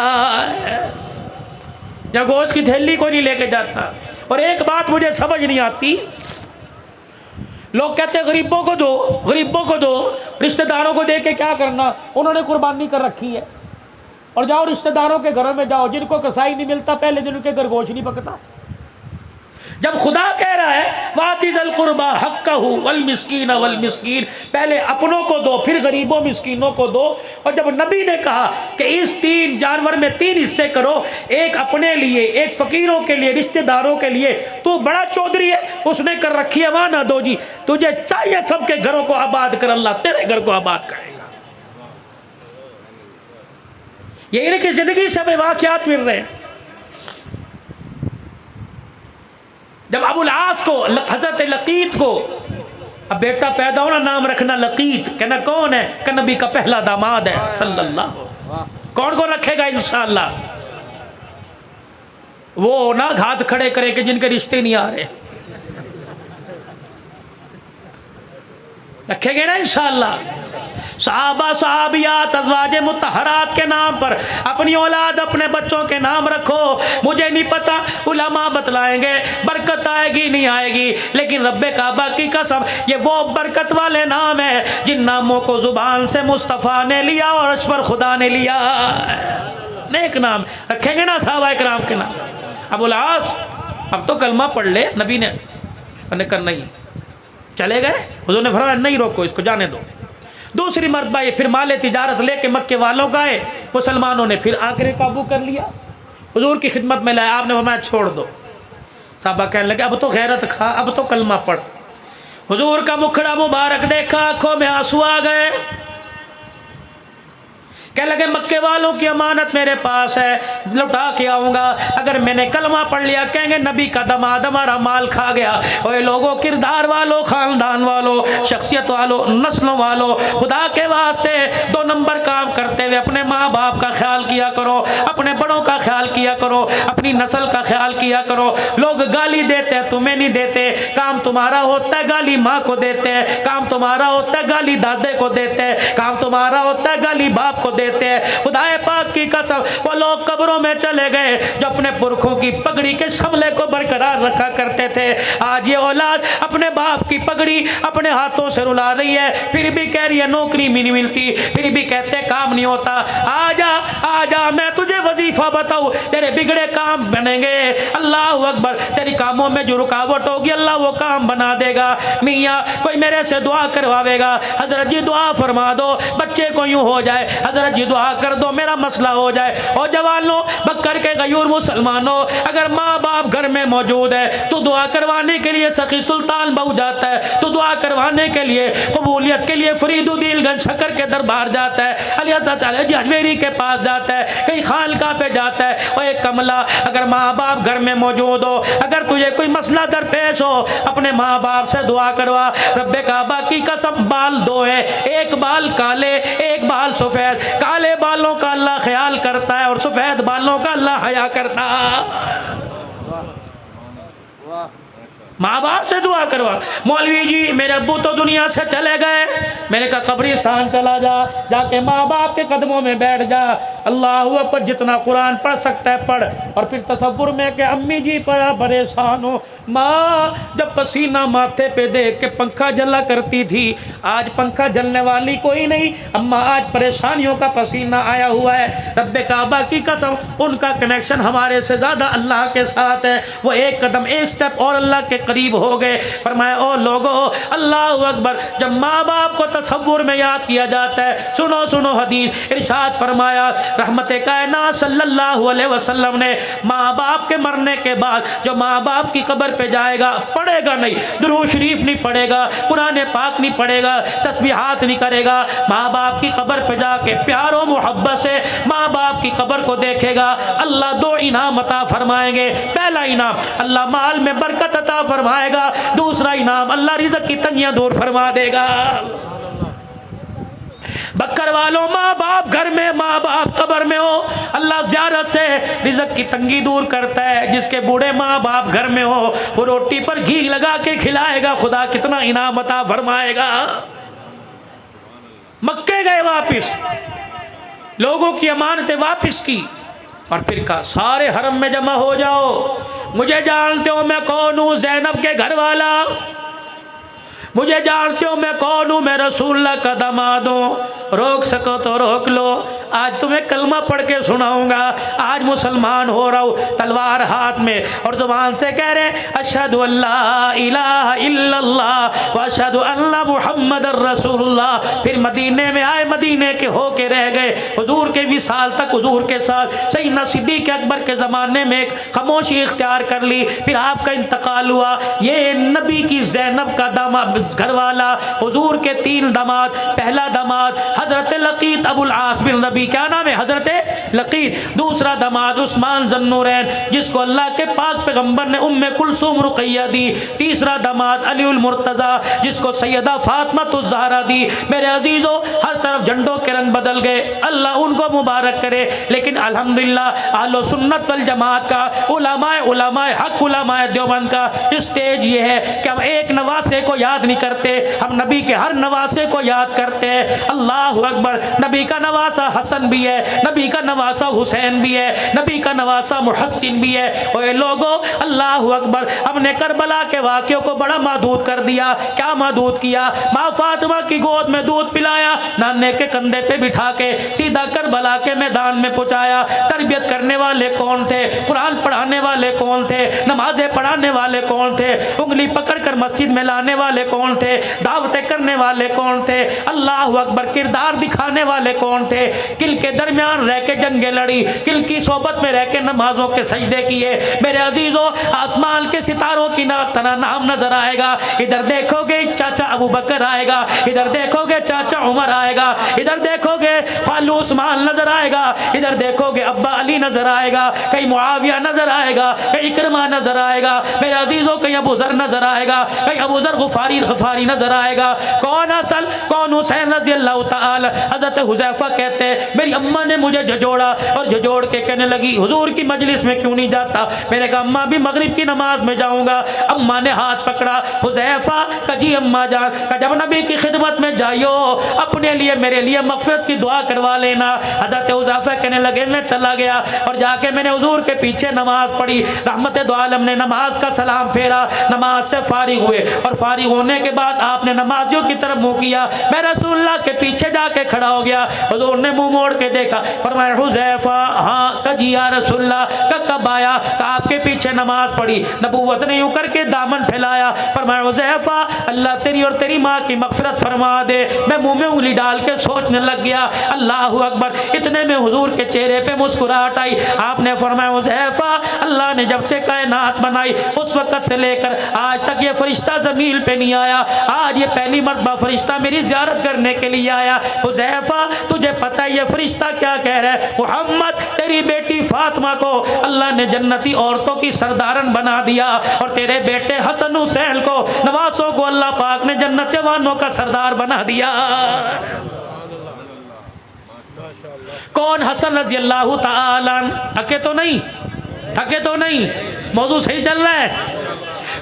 या गोश्त की थैली को नहीं लेके जाता। और एक बात मुझे समझ नहीं आती, लोग कहते हैं गरीबों को दो, गरीबों को दो, रिश्तेदारों को दे के क्या करना, उन्होंने कुर्बानी कर रखी है। और जाओ रिश्तेदारों के घरों में जाओ, जिनको कसाई नहीं मिलता पहले दिन उनके घर गोश्त नहीं पकता। जब खुदा कह रहा है वातिज़ल कुर्बा हक्कहू वल मिस्कीन वल मिस्कीन, पहले अपनों को दो फिर गरीबों मिस्कीनों को दो। और जब नबी ने कहा कि इस 3 जानवर में 3 हिस्से करो, एक अपने लिए, एक फकीरों के लिए, रिश्तेदारों के लिए, तो बड़ा चौधरी है, उसने कर रखी है वहां ना दो जी, तुझे चाहिए सबके घरों को आबाद कर, अल्लाह तेरे घर को आबाद करेगा। ये इनकी जिंदगी से हमें वाक़यात मिल रहे हैं। जब अबुल आस को, हजरत लकीत को, अब बेटा पैदा होना नाम रखना लकीत, कहना कौन है, कि नबी का पहला दामाद है सल्लल्लाहु। कौन कौन रखेगा इंशाअल्लाह? वो ना हाथ खड़े करे कि जिनके रिश्ते नहीं आ रहे, रखेंगे ना इंशाअल्लाह। सहाबा सहाबियात अज़वाजे मुतहरात के नाम पर अपनी औलाद अपने बच्चों के नाम रखो। मुझे नहीं पता, उलमा बतलाएंगे बरकत आएगी नहीं आएगी, लेकिन रब्बे काबा की कसम ये वो बरकत वाले नाम है जिन नामों को जुबान से मुस्तफ़ा ने लिया और उस पर खुदा ने लिया। नेक नाम रखेंगे ना सहाबा इकराम के नाम। अबुल आस अब तो कलमा पढ़ ले, नबी ने करना ही चले गए, हुज़ूर ने फरमाया नहीं रोको इसको, जाने दो। दूसरी मरतबा ये फिर माले तिजारत लेके मक्के वालों का है, मुसलमानों ने फिर आकर काबू कर लिया, हुजूर की खिदमत में लाया, आपने फरमाया छोड़ दो। साहबा कहने लगे अब तो गैरत खा, अब तो कलमा पढ़। हुजूर का मुखड़ा मुबारक देखा, आंखों में आंसू आ गए, कह लगे मक्के वालों की अमानत मेरे पास है, लौटा के आऊँगा। अगर मैंने कलमा पढ़ लिया कहेंगे नबी का दमाद हमारा माल खा गया। ओए लोगों, किरदार वालों, ख़ानदान वालों, शख्सियत वालों, नस्लों वालों, खुदा के वास्ते 2 नंबर काम करते हुए अपने माँ बाप का ख्याल किया करो, अपने बड़ों का ख्याल किया करो, अपनी नस्ल का ख्याल किया करो। लोग गाली देते हैं, तुम्हें नहीं देते, काम तुम्हारा होता है गाली माँ को देते हैं, काम तुम्हारा होता है गाली दादे को देते हैं, काम तुम्हारा होता है गाली बाप को देते हैं। खुदाए पाक की कसम, वो लोग कब्रों में चले गए जो अपने पुरखों की पगड़ी के शमले को बरकरार रखा करते थे। आज ये औलाद अपने बाप की पगड़ी अपने हाथों से रुला रही है, फिर भी कह रही है नौकरी भी नहीं मिलती, फिर भी कहते काम नहीं होता। आजा आजा, मैं तुझे वजीफा बताऊं, तेरे बिगड़े काम बनेंगे। अल्लाह अकबर, तेरी कामों में जो रुकावट होगी अल्लाह वो काम बना देगा। मियाँ कोई मेरे से दुआ करवावेगा, हजरत जी दुआ फरमा दो बच्चे को यूं हो जाए, हजरत जी दुआ कर दो मेरा मसला हो जाए। और जवानों, बकर के गयूर मुसलमानों, अगर माँ बाप घर में मौजूद है तो दुआ करवाने के लिए सखी सुल्तान बहू जाता है, तो दुआ करवाने के लिए कबूलियत के लिए फरीदुद्दीनगंज शक्कर के दरबार जाता है, अली अजमेरी के पास जाता है, कहीं खानका पे जाता है। और एक कमला, अगर माँ बाप घर में मौजूद हो, अगर तुझे कोई मसला दरपेश हो, अपने माँ बाप से दुआ करवा। रब्बे काबा की कसम, बाल 2 है, एक बाल काले एक बाल सफ़ेद। काले बालों का अल्लाह ख्याल करता है और सफ़ेद बालों का अल्लाह हया करता है। माँ बाप से दुआ करवा। मौलवी जी मेरे अब्बू तो दुनिया से चले गए, मैंने कहा कब्रिस्तान चला जा, जाके माँ बाप के कदमों में बैठ जा, अल्लाह पर जितना कुरान पढ़ सकता है पढ़। और फिर तसव्वुर में कि अम्मी जी बड़ा परेशान हो, माँ जब पसीना माथे पे देख के पंखा जला करती थी, आज पंखा जलने वाली कोई नहीं, अम्मा आज परेशानियों का पसीना आया हुआ है। रब्बे काबा की कसम, उनका कनेक्शन हमारे से ज़्यादा अल्लाह के साथ है। वो एक कदम एक स्टेप और अल्लाह के करीब हो गए। फरमाया ओ लोगो, अल्लाह अकबर, जब माँ बाप को तसव्वुर में याद किया जाता है, सुनो सुनो हदीस, इरशाद फरमाया रहमत कायनात सल्लल्लाहु अलैहि वसल्लम ने माँ बाप के मरने के बाद जो माँ बाप की कब्र पे जाएगा, पढ़ेगा नहीं, दुरूद शरीफ नहीं पढ़ेगा, कुरान पाक नहीं पढ़ेगा, तस्बीहात नहीं करेगा, माँ बाप की कब्र पे जाके प्यार और मोहब्बत से माँ बाप की कब्र को देखेगा, अल्लाह दो इनाम अता फरमाएंगे। पहला इनाम अल्लाह माल में बरकत अता फरमाएगा, दूसरा इनाम अल्लाह रिज़्क़ की तंगियां दूर फरमा देगा। बकर वालों, माँ बाप घर में, माँ बाप कब्र में हो, अल्लाह ज़ियारत से रिज़्क़ की तंगी दूर करता है। जिसके बूढ़े माँ बाप घर में हो वो रोटी पर घी लगा के खिलाएगा, खुदा कितना इनाम अता फरमाएगा। मक्के गए वापिस, लोगों की अमानतें वापिस की और फिर कहा सारे हरम में जमा हो जाओ। मुझे जानते हो मैं कौन हूँ, ज़ैनब के घर वाला, मुझे जानते हो मैं कौन हूँ, मैं रसूलुल्लाह का दामाद हूँ, रोक सको तो रोक लो। आज तुम्हें कलमा पढ़ के सुनाऊंगा, आज मुसलमान हो रहा हूँ, तलवार हाथ में और जुबान से कह रहे अशहदु अल्ला इलाहा इल्लल्लाह व अशहदु अन्ना मुहम्मदर रसूलुल्लाह। फिर मदीने में आए, मदीने के होके रह गए, हुजूर के विसाल तक हुजूर के साथ सैयदना सिद्दीक़ अकबर के ज़माने में एक खामोशी इख्तियार कर ली। फिर आपका इंतकाल हुआ। ये नबी की ज़ैनब का दामाद घर वाला, हुजूर के 3 दामाद, पहला दामाद हजरत लकीत अबुल आस बिन रबी, क्या नाम है, हजरत लकीत। दूसरा दामाद उस्मान ज़न्नूरैन, जिसको अल्लाह के पाक पैगंबर ने उम्मे कुलसूम रुक़ैया दी। तीसरा दामाद अलीउल मुर्तज़ा, जिसको सैयदा फातिमातुज़ ज़हरा दी। मेरे अजीज़ों, हर तरफ झंडों के रंग बदल गए, अल्लाह उनको मुबारक करे। लेकिन अल्हम्दुलिल्लाह अहले सुन्नत वल जमात का, उलमाए हक, उलमाए देवबंद का स्टेज ये है कि हम एक नवासे को याद नहीं करते, हम नबी के हर नवासे को याद करते हैं। अल्लाहु अकबर। नबी का नवासा हसन भी है, नबी का नवासा हुसैन भी है, नबी का नवासा मुहस्सिन भी है। ओए लोगो, अल्लाहु अकबर। हमने करबला के वाक़ियों को बड़ा महदूद कर दिया। क्या महदूद किया? माँ फातिमा की गोद में दूध पिलाया, नाने के कंधे पे बिठा के सीधा करबला के मैदान में पहुंचाया। तरबियत करने वाले कौन थे? कुरान पढ़ाने वाले कौन थे? नमाजें पढ़ाने वाले कौन थे? उंगली पकड़ कर मस्जिद में लाने वाले कौन थे? दावतें करने वाले कौन थे? अल्लाहु अकबर। किरदार दिखाने वाले कौन थे? किल के दरमियान रह के जंगे लड़ी, किल की सोबत में रह के नमाजों के सजदे किए। मेरे अजीजों, आसमान के सितारों की तरह नाम नजर आएगा। इधर देखोगे चाचा अबू बकर आएगा, इधर देखोगे चाचा उमर आएगा, इधर देखोगे खालू उस्मान नजर आएगा, इधर देखोगे अब्बा अली नजर आएगा, कहीं मुआविया नजर आएगा, कहीं इकरमा नजर आएगा। मेरे अजीजों, कहीं अबू जर नजर आएगा, कहीं अबू जर गफारी नजर आएगा। कौन हसन, कौन हुसैन रज़ी अल्लाह ताला। हज़रत हुज़ैफा कहते हैं मेरी अम्मा ने मुझे झजोड़ा और झजोड़ के कहने लगी हुजूर की मजलिस में क्यों नहीं जाता? मैंने कहा अम्मा भी मगरिब की नमाज में जाऊंगा। अम्मा ने हाथ पकड़ा, हुज़ैफा का जी अम्मा जान का जब नबी की खिदमत में जाइयो अपने लिए मेरे लिए मग़फ़िरत की दुआ करवा लेना। हज़रत हुज़ैफा कहने लगे मैं चला गया और जाके मैंने हुजूर के पीछे नमाज पढ़ी। रहमत दो आलम ने नमाज का सलाम फेरा, नमाज से फारिग हुए और फारिग होने के बाद आपने नमाजियों की तरफ मुँह किया। मैं रसूलुल्लाह के पीछे जाके खड़ा हो गया। हुजूर ने मुंह मोड़ के देखा, फरमाया हुज़ैफा, हाँ कजी या रसूलुल्लाह, कब आया? का आपके पीछे नमाज पढ़ी। नबूवत ने यूं करके दामन फैलाया, फरमाया हुज़ैफा अल्लाह तेरी और तेरी माँ की मग़फ़िरत फरमा दे। मैं मुंह में उंगली डाल के सोचने लग गया। अल्लाहु अकबर। इतने में हुजूर के चेहरे पे मुस्कुराहट आई। आपने फरमाया हुज़ैफा अल्लाह ने जब से कायनात बनाई उस वक़्त से लेकर आज तक ये फरिश्ता ज़मीन पे नहीं आया। आज ये पहली मर्तबा फरिश्ता मेरी ज़ियारत करने के लिए आया। हुज़ैफा तुझे पता है ये फरिश्ता क्या कह रहा है? मुहम्मद तेरी बेटी फातिमा को अल्लाह ने जन्नती औरतों की सरदारन बना दिया और तेरे बेटे हसन हुसैन को, नवासों को अल्लाह पाक ने जन्नत वालों का सरदार बना दिया। कौन? हसन रज़ी अल्लाह ताला। थके तो नहीं, थके तो नहीं, मौजू सही चल रहा है।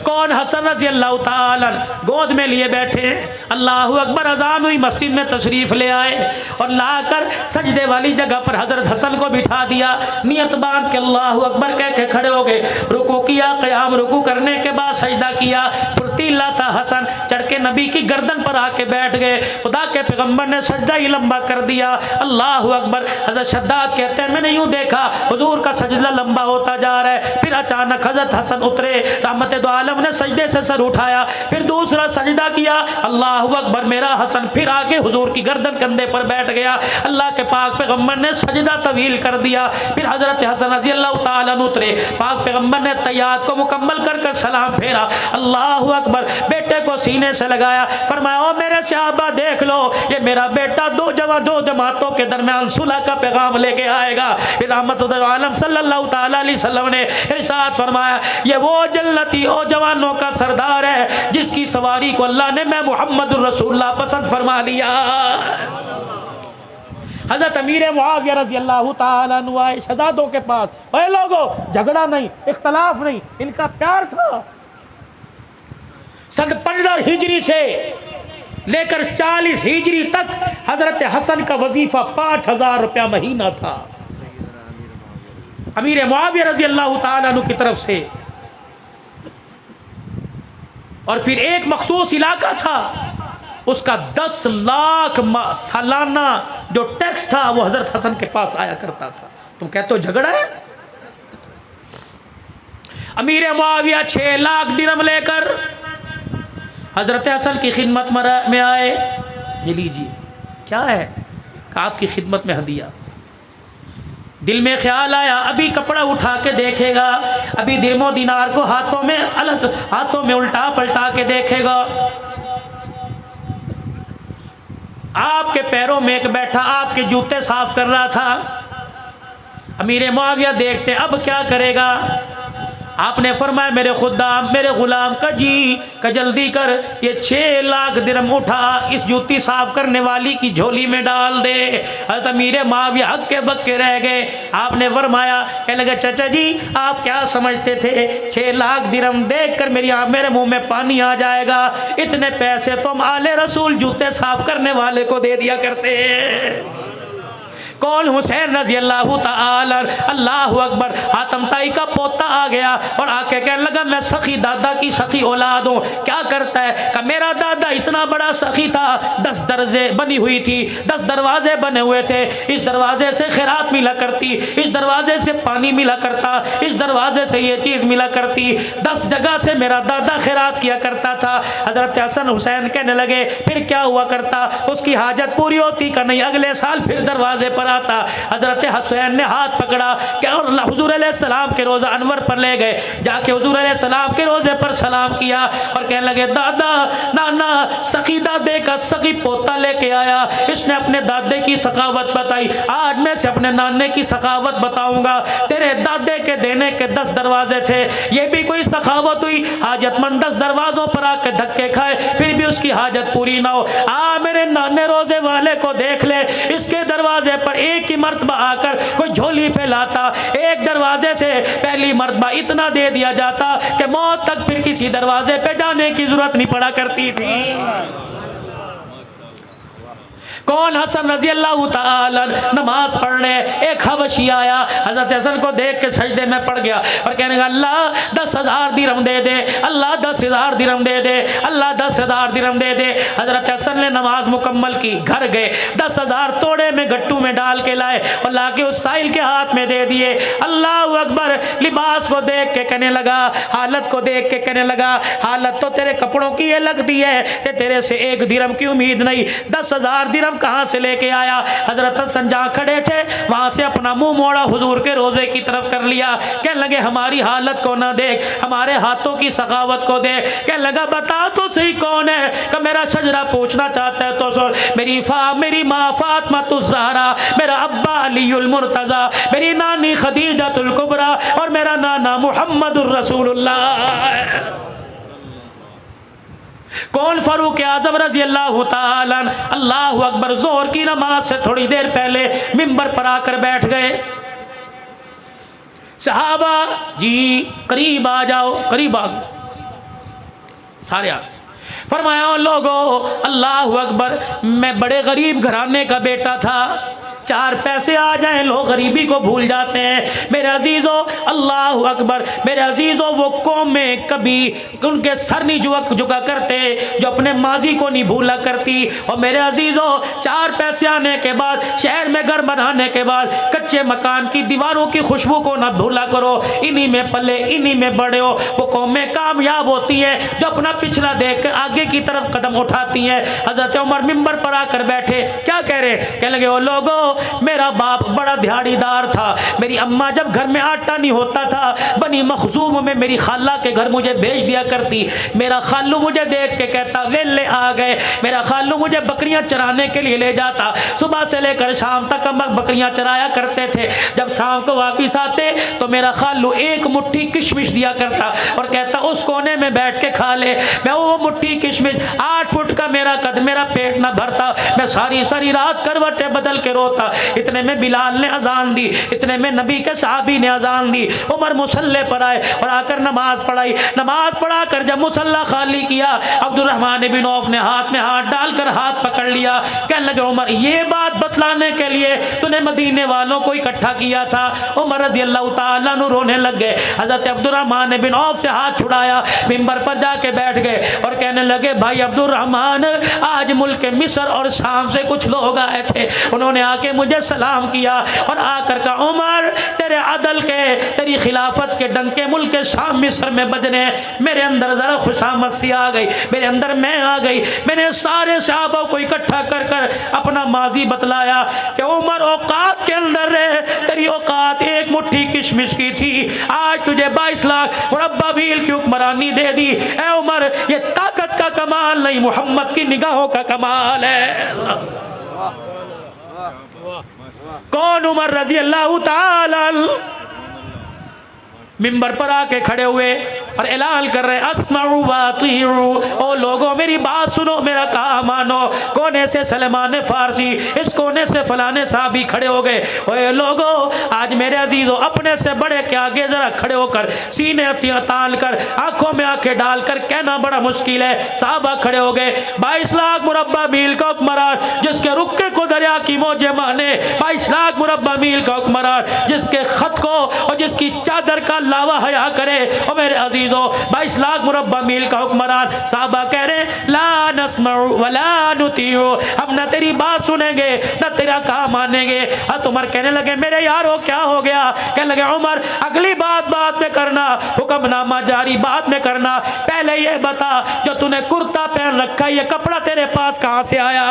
कौन? हसन रज़ी अल्लाह ताला गोद में लिए बैठे। अल्लाहु अकबर। अज़ान हुई, मस्जिद में तशरीफ़ ले आए और लाकर सजदे वाली जगह पर हज़रत हसन को बिठा दिया। नियत बांध के अल्लाहु अकबर कह के खड़े हो गए। रुकू किया, क़याम रुकू करने के बाद सजदा किया। फुर्तीला था हसन, चढ़ के नबी की गर्दन पर आके बैठ गए। खुदा के पैगम्बर ने सजदा ही लंबा कर दिया। अल्लाहु अकबर। हज़रत शद्दाद कहते हैं मैंने यूँ देखा हुजूर का सजदा लंबा होता जा रहा है। फिर अचानक हज़रत हसन उतरे, रहमत दो आलम ने सजदे से सर उठाया, फिर दूसरा सजदा किया। अल्लाह अल्लाह अकबर। मेरा हसन फिर आके हुजूर की गर्दन कंधे पर बैठ गया। अल्लाह के पाक पैगम्बर ने सजदा तवील कर दिया। फिर हजरत हसन रज़ी अल्लाह तआला अन्हु उतरे। पाक पैगम्बर ने तैयात को मुकम्मल कर कर सलाम फेरा। अल्लाह अकबर। बेटे को सीने से लगाया, फरमाया ओ मेरे सहाबा देख लो, ये मेरा बेटा दो जमातों के दरमियान सुलह का पैगाम लेके आएगा। फिर रहमतुल आलम सल्लल्लाहु तआला अलैहि वसल्लम ने इरशाद फरमाया, ये वो जन्नती ओ जवानों का सरदार है जिसकी सवारी को अल्लाह ने मैं मुहम्मदुर रसूलुल्लाह पसंद फरमा लिया। हज़रत अमीर मुआविया रज़ी अल्लाह तआला अन्हु आए शहजादों के पास। ओए लोगों, झगड़ा नहीं, इख्तलाफ नहीं, इनका प्यार था। सन 15 हिजरी से लेकर 40 हिजरी तक हजरत हसन का वजीफा 5000 रुपया महीना था अमीर मुआविया रज़ी अल्लाह तआला अन्हु की तरफ से। और फिर एक मखसूस इलाका था, उसका 10 लाख सालाना जो टैक्स था वो हजरत हसन के पास आया करता था। तुम कहते हो झगड़ा है? अमीर मुआविया 6 लाख दिरहम लेकर हजरत हसन की खिदमत में आए। ये लीजिए, क्या है? आपकी खिदमत में हदिया। दिल में ख्याल आया अभी कपड़ा उठा के देखेगा, अभी दिरमो दिनार को हाथों में उल्टा पलटा के देखेगा। आपके पैरों में एक बैठा आपके जूते साफ कर रहा था। अमीर मुआविया देखते अब क्या करेगा। आपने फरमाया मेरे खुदाम मेरे गुलाम का जी का जल्दी कर, ये 6 लाख दिरहम उठा इस जूती साफ करने वाली की झोली में डाल दे। हज़रत अमीर मुआविया हक्के बक्के रह गए। आपने फरमाया, कहने लगे चाचा जी आप क्या समझते थे 6 लाख दिरहम देख कर मेरे मुंह में पानी आ जाएगा। इतने पैसे तो हम आले रसूल जूते साफ करने वाले को दे दिया करते हैं। कौन? हुसैन रजी अल्लाह तआला। अल्लाह अकबर। हातम ताई का पोता आ गया और आके कहने लगा मैं सखी दादा की सखी औलाद हूँ। क्या करता है? का मेरा दादा इतना बड़ा सखी था, 10 दरजे बनी हुई थी, 10 दरवाजे बने हुए थे। इस दरवाजे से खैरात मिला करती, इस दरवाजे से पानी मिला करता, इस दरवाजे से ये चीज़ मिला करती। 10 जगह से मेरा दादा खैरात किया करता था। हजरत हसन हुसैन कहने लगे फिर क्या हुआ करता? उसकी हाजत पूरी होती का नहीं, अगले साल फिर दरवाजे पर आता। हजरत हुसैन ने हाथ पकड़ा क्या और हुजूर अलैहिस्सलाम के रोज़ा अनवर पर ले गए। जाके हुजूर अलैहिस्सलाम के रोज़े पर सलाम किया और कहने लगे दादा नाना सखी दादे का सखी पोता लेके आया, इसने अपने दादे की सखावत बताई, आज मैं से अपने नाने की सखावत बताऊंगा। तेरे दादे के देने के 10 दरवाजे थे, ये भी कोई सखावत हुई? हाजतमंद 10 दरवाजों पर आके धक्के खाए फिर भी उसकी हाजत पूरी ना हो। मेरे नाने रोजे वाले को देख ले, इसके दरवाजे पर एक ही मर्तबा आकर कोई झोली पे लाता, एक दरवाजे से पहली मर्तबा इतना दे दिया जाता कि मौत तक फिर किसी दरवाजे पे जाने की जरूरत नहीं पड़ा करती थी। कौन? हसन रजी अल्लाह तआला नमाज पढ़ने एक हबशी आया, हजरत हसन को देख के सजदे में पड़ गया और कहने लगा अल्लाह 10,000 दिरहम दे दे, अल्लाह 10,000 दिरहम दे दे, अल्लाह 10,000 दिरहम दे दे। हजरत हसन ने नमाज मुकम्मल की, घर गए, 10,000 तोड़े में गट्टू में डाल के लाए और ला के उस साहिल के हाथ में दे दिए। अल्लाह अकबर। लिबास को देख के कहने लगा, हालत को देख के कहने लगा हालत तो तेरे कपड़ों की ये लगती है कि तेरे से 1 दिरहम की उम्मीद नहीं, 10,000 दिरहम कहां से लेके आया? हजरत हसन जहां खड़े थे वहां से अपना मुंह मोड़ा हुजूर के रोजे की तरफ कर लिया। कहने लगे हमारी हालत को ना देख, हमारे हाथों की सखावत को देख। कहने लगा बता तो सही कौन है? कि मेरा शजरा पूछना चाहता है तो सुन, मेरी माँ फातिमा ज़हरा, मेरा अब्बा अलीउल मुर्तज़ा, मेरी नानी खदीजतुल कुबरा और मेरा नाना मुहम्मदुर रसूलुल्लाह। कौन? फारूक आजम रजी अल्लाह तआला। अल्लाह अकबर। जोहर की नमाज से थोड़ी देर पहले मिंबर पर आकर बैठ गए। सहाबा जी करीब आ जाओ, करीब आ गए सारे आ। फरमाया लोगो अल्लाह अकबर, मैं बड़े गरीब घराने का बेटा था, 4 पैसे आ जाएं लोग गरीबी को भूल जाते हैं। मेरे अजीज़ों, अल्लाह अकबर, मेरे अजीज़ों, वो कौमें कभी उनके सर नहीं झुका करते जो अपने माजी को नहीं भूला करती। और मेरे अजीज़ों, 4 पैसे आने के बाद, शहर में घर बनाने के बाद कच्चे मकान की दीवारों की खुशबू को ना भूला करो। इन्हीं में पले, इन्हीं में बड़े हो। वो कौमें कामयाब होती हैं जो अपना पिछला देख कर आगे की तरफ कदम उठाती हैं। हज़रत उमर मिंबर पर आकर बैठे, क्या कह रहे? कहने लगे, ओ लोगो, मेरा बाप बड़ा दिहाड़ीदार था। मेरी अम्मा जब घर में आटा नहीं होता था, बनी मखजूम में मेरी खाला के घर मुझे भेज दिया करती। मेरा खालू मुझे देख के कहता, वेले आ गए। मेरा खालू मुझे बकरियां चराने के लिए ले जाता। सुबह से लेकर शाम तक हम बकरियां चराया करते थे। जब शाम को वापिस आते तो मेरा खालू एक मुट्ठी किशमिश दिया करता और कहता, उस कोने में बैठ के खा ले। मैं वो मुट्ठी किशमिश, 8 फुट का मेरा कद, मेरा पेट ना भरता। मैं सारी सारी रात करवटें बदल के रोता। इतने में बिलाल ने अजान दी, इतने में नबी के सहाबी ने अजान दी। उमर मुसल्ले पर आए और आकर नमाज पढ़ाई। नमाज पढ़ा कर जब मुसल्ला खाली किया, अब्दुर्रहमान बिन औफ ने हाथ में हाथ डालकर हाथ पकड़ लिया। कहने लगे, उमर, ये बात बतलाने के लिए तूने मदीने वालों को इकट्ठा किया था? उमर रज़ी अल्लाह ताला अन्हु रोने लग गए। हज़रत अब्दुर्रहमान बिन औफ से हाथ छुड़ाया, मिंबर पर जाके बैठ गए और कहने लगे, भाई अब्दुर्रहमान, आज मुल्क मिस्र और शाम से कुछ लोग आए थे। उन्होंने आके मुझे सलाम किया और आकर कहा, उमर, तेरे अदल के, तेरी खिलाफत के डंके मुल्क के शाम मिस्र में बजने। मेरे अंदर जरा खुशामद सी आ गई, मेरे अंदर मैं आ गई। मैंने सारे सहाबा को इकट्ठा कर कर अपना माजी बतलाया कि उमर, औकात के अंदर रहे, तेरी औकात एक मुट्ठी किशमिश की थी, आज तुझे 22 लाख मुरब्बा मील की हुक्मरानी दे दी। ए उमर, ये ताकत का कमाल नहीं, मोहम्मद की निगाहों का कमाल है। कौन? उमर रजी अल्लाह ताला मिंबर पर आके खड़े हुए और ऐलान कर रहे, अस्माउ व अतीउ, ओ लोगों मेरी बात सुनो, मेरा कहा मानो। कोने से सलमान फारसी, इस कोने से फलाने साहबी खड़े हो गए। ओए लोगों, आज मेरे अजीजों, अपने से बड़े के आगे जरा खड़े होकर, सीने तान कर, आंखों में आंखें डालकर कहना बड़ा मुश्किल है। साहबा खड़े हो गए। 22 लाख मुरब्बा मील का हुक्मरान, जिसके रुक्के को दरिया की मौजें माने। 22 लाख मुरब्बा मील का हुक्मरान, जिसके खत को और जिसकी चादर का लावा हया करे। और मेरे अजीजों, 22 लाख मुरब्बा मील का हुक्मरान। साहबा कह रहे, ला नस्मउ वला नुतीउ, हम न तेरी बात सुनेंगे न तेरा काम मानेंगे। हज़रत उमर कहने लगे, मेरे यारो क्या हो गया? कहने लगे, उमर, अगली बात बाद में करना, हुक्मनामा जारी बाद में करना। पहले ये बता, जो तूने कुर्ता पहन रखा है, ये कपड़ा तेरे पास कहां से आया?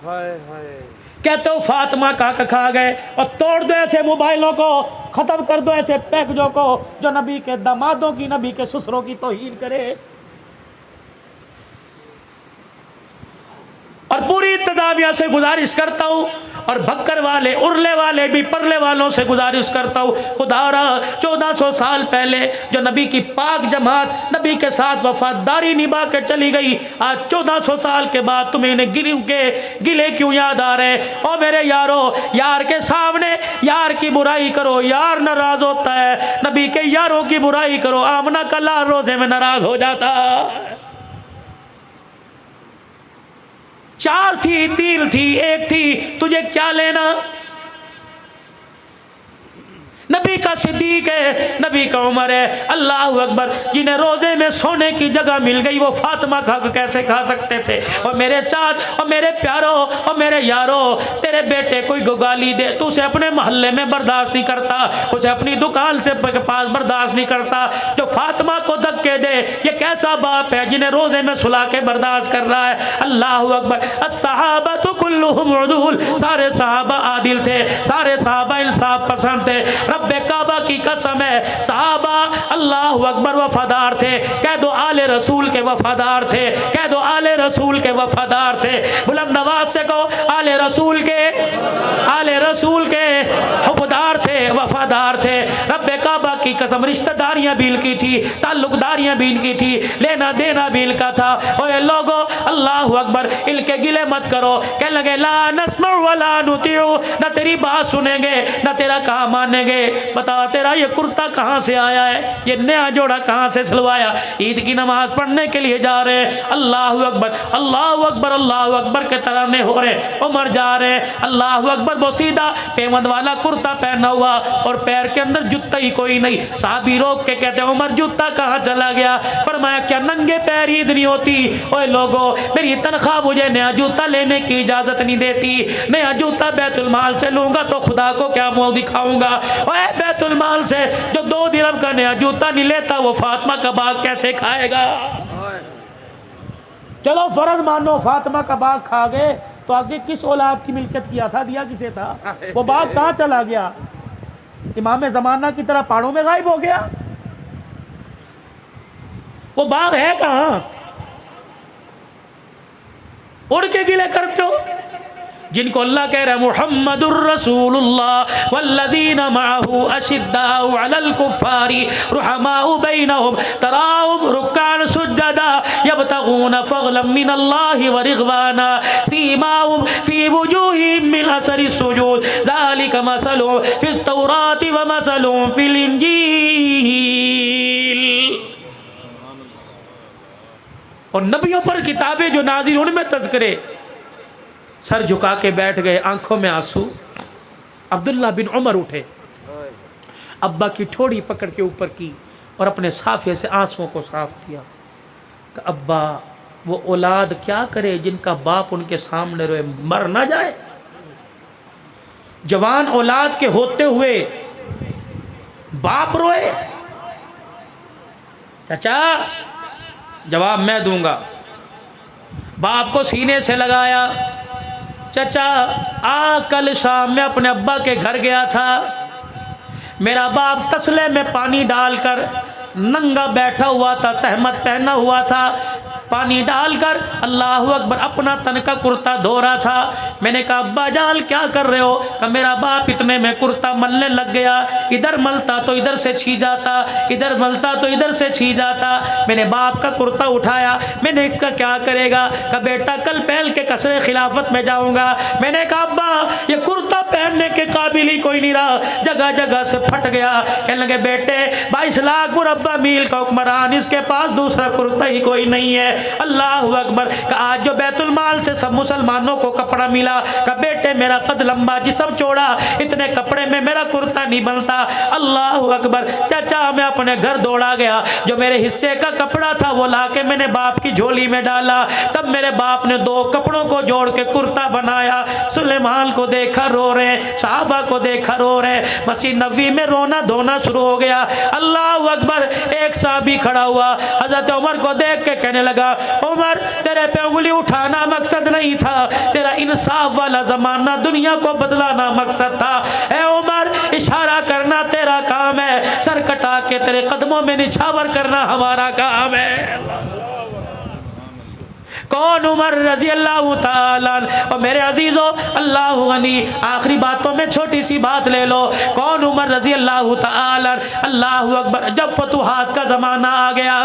हाय हाय। कहते हो फातिमा का खा गए। और तोड़ दो ऐसे मोबाइलों को, खत्म कर दो ऐसे पैकेजों को जो नबी के दामादों की, नबी के ससुरों की तौहीन करे। और पूरी इंतजामिया से गुजारिश करता हूँ, और भक्कर वाले, उरले वाले भी, परले वालों से गुजारिश करता हूँ, खुदारा 1400 साल पहले जो नबी की पाक जमात नबी के साथ वफादारी निभा के चली गई, आज 1400 साल के बाद तुम्हें इन्हें गिले क्यों याद आ रहे? और मेरे यारो, यार के सामने यार की बुराई करो, यार नाराज होता है। नबी के यारों की बुराई करो, आमना का लाल रोजे में नाराज हो जाता। 4 थी, 3 थी, 1 थी, तुझे क्या लेना? नबी का सिद्दीक है, नबी का उमर है। अल्लाह अकबर, जिन्हें रोजे में सोने की जगह मिल गई, वो फातिमा कैसे खा सकते थे? और मेरे चाँद और मेरे प्यारो और मेरे यारो, तेरे बेटे कोई गाली दे, तू उसे अपने मोहल्ले में बर्दाश्त नहीं करता, उसे अपनी दुकान से पास बर्दाश्त नहीं करता। जो फातिमा को धक्के दे, ये कैसा बाप है जिन्हें रोजे में सुला के बर्दाश्त कर रहा है? अल्लाह अकबर। अस्सहाबतु कुल्लुहुम उदूल, सारे सहाबा आदिल थे, सारे सहाबा इंसाफ पसंद थे। रब्बे काबा की कसम है, सहाबा अल्लाह अकबर वफादार थे। कह दो आले रसूल के वफादार थे, कह दो आले रसूल के वफादार थे। बुलंद आवाज से कहो, आले रसूल के हुक्मदार थे, वफादार थे। रब्बे काबा की कसम, रिश्तेदारियां भी इनकी थी, ताल्लुकदारियां भी इनकी थी, लेना देना भी इनका था। ओए लोगो, अल्लाह अकबर, इनके गिले मत करो। कहने लगे ला नस्मउ वला नुतिउ, ना तेरी बात सुनेंगे ना तेरा काम मानेंगे। बता तेरा ये कुर्ता कहाँ से आया है, ये नया जोड़ा कहाँ से सिलवाया? ईद की नमाज पढ़ने के लिए जा रहे हैं, अल्लाह अकबर अल्लाह अकबर अल्लाह अकबर के तराने हो रहे। उमर जा रहे हैं, अल्लाह अकबर, वो सीधा पेमंद वाला कुर्ता पहना हुआ और पैर के अंदर जूता ही कोई नहीं। साहबी रोक के कहते हैं उमर जूता कहाँ चला गया? फरमाया क्या नंगे पैर ईद नहीं होती? ओए लोगों, मेरी तनख्वाह मुझे नया जूता लेने की इजाजत नहीं देती। नया जूता बैतुल माल से लूंगा तो खुदा को क्या मुंह दिखाऊंगा? ओए बैतुल माल से जो 2 दिरहम का नया जूता नहीं लेता वो फातिमा का बाग कैसे खाएगा? चलो फर्ज मानो फातिमा का बाग खा गए तो आगे किस औलाद की मिल्कियत किया था, दिया किसे था? वो बाग कहाँ चला गया? इमाम ज़माना की तरह पहाड़ों में गायब हो गया? वो बाग है कहाँ? उड़ के गिले करते हो जिनको अल्लाह कह रहा है मुहम्मदुर रसूलुल्लाह वल्लदीना मअहू अशिद्दाउ अलल कुफ्फारी रुहमाउ बैनहुम तराहुम रुक्कान सुज्जदा यब्तगून फज़लन मिनल्लाहि व रिज़वाना सीमाहुम फी वुजूहिहिम मिन असरि सुजूद ज़ालिका मसलुहुम फित तौराति व मसलुहुम फिल इंजील। और नबियों पर किताबें जो नाज़िल उनमें तज़किरे। सर झुका के बैठ गए, आंखों में आंसू। अब्दुल्ला बिन उमर उठे, अब्बा की ठोड़ी पकड़ के ऊपर की और अपने साफे से आंसुओं को साफ किया। कि अब्बा वो औलाद क्या करे जिनका बाप उनके सामने रोए, मर ना जाए? जवान औलाद के होते हुए बाप रोए? चाचा जवाब मैं दूंगा। बाप को सीने से लगाया, चाचा कल शाम में अपने अब्बा के घर गया था, मेरा बाप तसले में पानी डालकर नंगा बैठा हुआ था, तहमत पहना हुआ था, पानी डालकर अल्लाह अकबर अपना तन का कुर्ता धो रहा था। मैंने कहा अब्बा जान क्या कर रहे हो? कहा मेरा बाप इतने में कुर्ता मलने लग गया, इधर मलता तो इधर से छी जाता, इधर मलता तो इधर से छी जाता। मैंने बाप का कुर्ता उठाया, मैंने कहा क्या करेगा? कहा बेटा कल पहल के कसरे खिलाफत में जाऊंगा। मैंने कहा अब्बा ये कुर्ता पहनने के काबिल ही कोई नहीं रहा, जगह जगह से फट गया। कहने लगे बेटे 22 लाख मुरब्बा मील का हुक्मरान, इसके पास दूसरा कुर्ता ही कोई नहीं है। अल्लाह अकबर। आज जो बैतुल माल से सब मुसलमानों को कपड़ा मिला, का बेटे मेरा कद लंबा जिस्म चौड़ा, इतने कपड़े में मेरा कुर्ता नहीं बनता। अल्लाह अकबर। चाचा मैं अपने घर दौड़ा गया, जो मेरे हिस्से का कपड़ा था वो लाके मैंने बाप की झोली में डाला। तब मेरे बाप ने 2 कपड़ों को जोड़ के कुर्ता बनाया। सुलेमान को देखा रो रहे, साहबा को देखा रो रहे, मस्जिद नबवी में रोना धोना शुरू हो गया। अल्लाह अकबर। एक साहबी खड़ा हुआ, हजरत उमर को देख के कहने लगा उमर तेरे पे उंगली उठाना मकसद नहीं था, तेरा इंसाफ वाला जमाना दुनिया को बदलाना मकसद था। ए उमर इशारा करना तेरा काम है, सर कटा के तेरे कदमों में निछावर करना हमारा काम है। कौन? उमर रजी अल्लाह ताला। और मेरे अजीजों अल्लाह गनी, आखिरी बातों में छोटी सी बात ले लो। कौन? उमर रजी अल्लाह ताला। अल्लाह अकबर। जब फतुहात का ज़माना आ गया,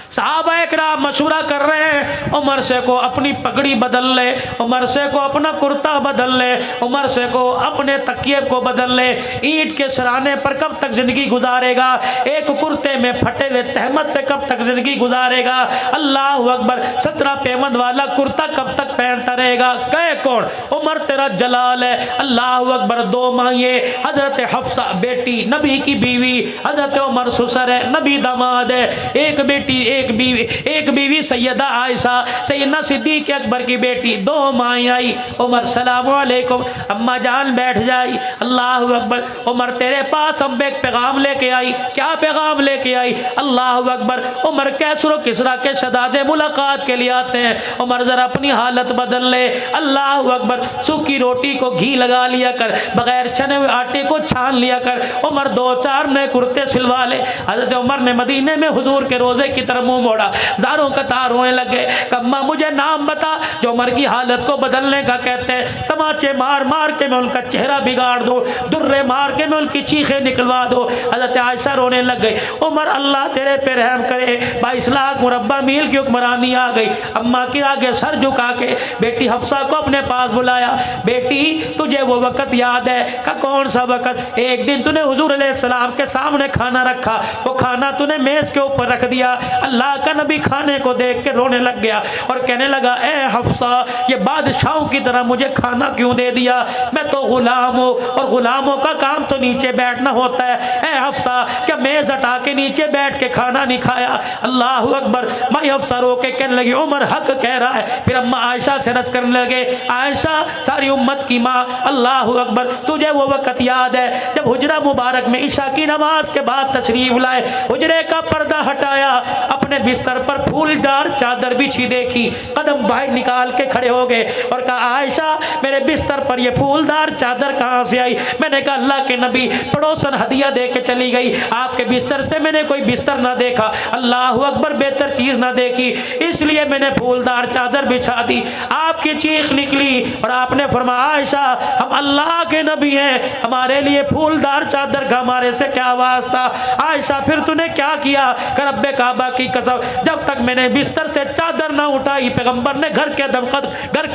साहबा इकराम मशवरा कर रहे हैं, उमर से को अपनी पगड़ी बदल ले, उमर से को अपना कुर्ता बदल ले, उमर से को अपने तकिए को बदल ले। ईंट के सराने पर कब तक जिंदगी गुजारेगा? एक कुर्ते में फटे हुए तहमत पे कब तक जिंदगी गुजारेगा? अल्लाह अकबर। 17 पेमंद वाला कुर्ता कब तक पहनता रहेगा? कहे कौन? उमर तेरा जलाल है। अल्लाह अकबर। 2 माइए, हजरत हफ्सा बेटी नबी की बीवी, हजरत उमर ससुर है, नबी दामाद है। एक बेटी एक बीवी सैयदा आयशा, सैयदना सिद्दीक अकबर की बेटी। 2 माएँ आई। उमर सलाम अलैकुम, अम्मा जान बैठ जाई। अल्लाह अकबर। उमर तेरे पास हम एक पैगाम लेके आई। क्या पैगाम लेके आई? अल्लाह अकबर। उमर कैसरो किसरा के शहजादे मुलाकात के लिए आते हैं। उमर जरा अपनी हालत बदल ले। अल्लाह अकबर। सूखी रोटी को घी लगा लिया कर, बगैर छने हुए आटे को छान लिया कर। उमर 2-4 नए कुर्ते सिलवा ले। हजरत उमर ने मदीने में हुजूर के रोजे की तरफ मुंह मोड़ा, ज़ारों कतार रोने लगे। अम्मा मुझे नाम बता जो उमर की हालत को बदलने का कहते हैं। तमाचे मार मार के मैं उनका चेहरा बिगाड़ दूँ, दुर्रे मार के मैं उनकी चीखें निकलवा दूँ। हज़रत आयशा रोने लग गई। उमर अल्लाह तेरे पे रहम करे, 22 लाख मुरब्बा मील की हुक्मरानी आ गई। अम्मा के आगे सर झुका के बेटी हफ्सा को अपने पास बुलाया। बेटी तुझे वो वक़्त याद है? का कौन सा वक़्त? एक दिन तूने हुजूर अलैहिस्सलाम के सामने खाना रखा, वो खाना तूने मेज़ के ऊपर रख दिया। अल्लाह का नबी खाने को देख के रोने लग गया और कहने लगा, ए हफ्सा ये बादशाहों की तरह मुझे खाना क्यों दे दिया? मैं तो गुलाम हूँ और गुलामों का काम तो नीचे बैठना होता है। ए हफ्सा क्या मेज़ हटा के नीचे बैठ के खाना नहीं खाया? अल्लाह अकबर। माई हफ्सा रो के कहने लगी उमर हक कह रहा है। फिर अम्मा आयशा से रस करने लगे, आयशा सारी उम्मत की माँ, अल्लाह अकबर तुझे वो वक़्त याद है जब हुजरा मुबारक में ईशा की नमाज के बाद तशरीफ लाए, हुजरे का पर्दा हटाया, अपने बिस्तर पर फूलदार चादर बिछी देखी, कदम बाहर निकाल के खड़े हो गए और कहा, आयशा मेरे बिस्तर पर ये फूलदार चादर कहाँ से आई? मैंने कहा, अल्लाह के नबी पड़ोसन हदिया दे के चली गई, आपके बिस्तर से मैंने कोई बिस्तर ना देखा, अल्लाह अकबर बेहतर चीज़ ना देखी, इसलिए मैंने फूलदार चादर बिछा दी। आपकी चीख निकली और आपने फरमाया, आयशा हम अल्लाह के नबी हैं, हमारे लिए फूलदार चादर का हमारे से क्या वास्ता? आयशा फिर तूने क्या किया? कर रब्बे काबा की कसम जब तक मैंने बिस्तर से चादर ना उठाई पैगंबर ने घर के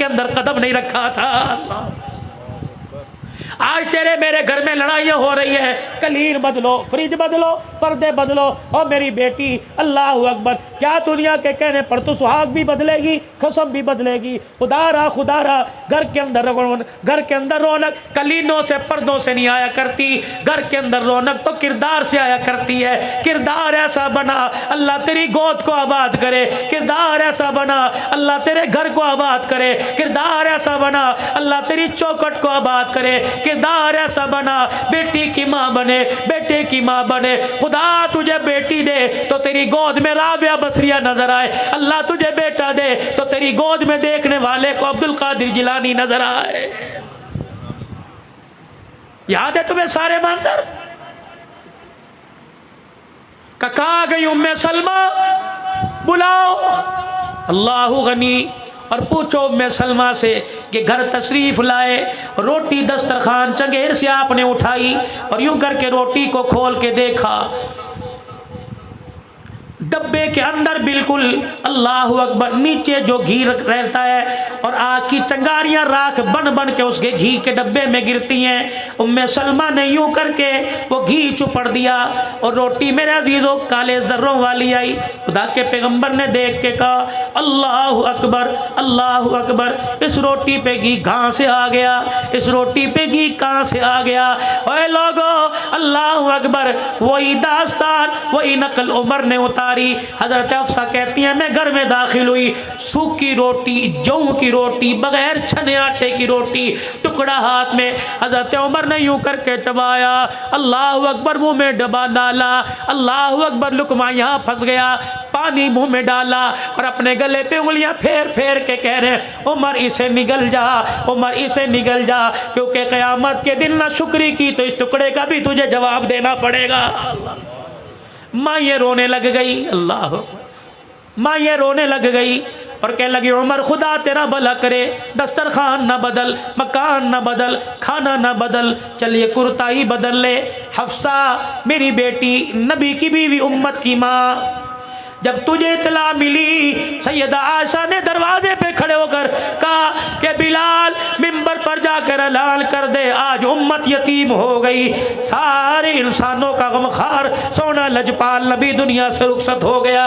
अंदर कदम नहीं रखा था। आज तेरे मेरे घर में लड़ाइयाँ हो रही है, कलीन बदलो, फ्रिज बदलो, पर्दे बदलो, और मेरी बेटी अल्लाह अकबर क्या दुनिया के कहने पर तो सुहाग भी बदलेगी, कसम भी बदलेगी। खुदारा खुदारा घर के अंदर रौनक कलीनों से पर्दों से नहीं आया करती, घर के अंदर रौनक तो किरदार से आया करती है। किरदार ऐसा बना अल्लाह तेरी गोद को आबाद करे, किरदार ऐसा बना अल्लाह तेरे घर को आबाद करे, किरदार ऐसा बना अल्लाह तेरी चौखट को आबाद करे, किरदार ऐसा बना बेटी की माँ बने, बेटे की माँ बने। खुदा तुझे बेटी दे तो तेरी गोद में राबिया बसरिया नजर आए, अल्लाह तुझे बेटा दे तो तेरी गोद में देखने वाले को अब्दुल कादिर जिलानी नजर आए। याद है तुम्हें सारे मंजर? कहा गई उम्मे सलमा बुलाओ अल्लाह गनी और पूछो उम्मे सलमा से कि घर तशरीफ लाए, रोटी दस्तरखान चंगेर से आपने उठाई और यूं करके रोटी को खोल के देखा, डब्बे के अंदर बिल्कुल अल्लाह अकबर नीचे जो घी रहता है और आग की चंगारियां राख बन बन के उसके घी के डब्बे में गिरती हैं। उम्मे सलमा ने यूं करके वो घी चुपड़ दिया और रोटी मेरे अजीजों काले जर्रों वाली आई। खुदा के पैगंबर ने देख के कहा, अल्लाह अकबर अल्लाह अकबर, इस रोटी पे घी कहाँ से आ गया? इस रोटी पे घी कहाँ से आ गया? ओए लोगो अल्लाह अकबर, वही दास्तान वही नकल उमर ने उतारी। हजरत अफसा कहती है मैं घर में दाखिल हुई, सूखी रोटी, जौ की रोटी, बगैर छने आटे की रोटी, टुकड़ा हाथ में, हजरत उमर ने यूं करके चबाया, अल्लाह अकबर मुंह में डबा डाला, अल्लाह अकबर लुकमा यहाँ फंस गया, पानी मुंह में डाला और अपने गले पे उंगलियां फेर फेर के कह रहे हैं, उमर इसे निगल जा, उमर इसे निगल जा, क्योंकि क़यामत के दिन ना शुक्री की तो इस टुकड़े का भी तुझे जवाब देना पड़ेगा। माँ ये रोने लग गई, अल्लाह, माँ ये रोने लग गई और कह लगी, उमर खुदा तेरा भला करे, दस्तरखान ना बदल, मकान ना बदल, खाना ना बदल, चलिए कुर्ता ही बदल ले। हफ्सा मेरी बेटी, नबी की बीवी, उम्मत की माँ, जब तुझे इतला मिली, सैयदा आयशा ने दरवाजे पे खड़े होकर कहा कि बिलाल मिंबर पर जाकर ऐलान कर दे, आज उम्मत यतीम हो गई, सारे इंसानों का गमखार सोना लजपाल नबी दुनिया से रुखसत हो गया।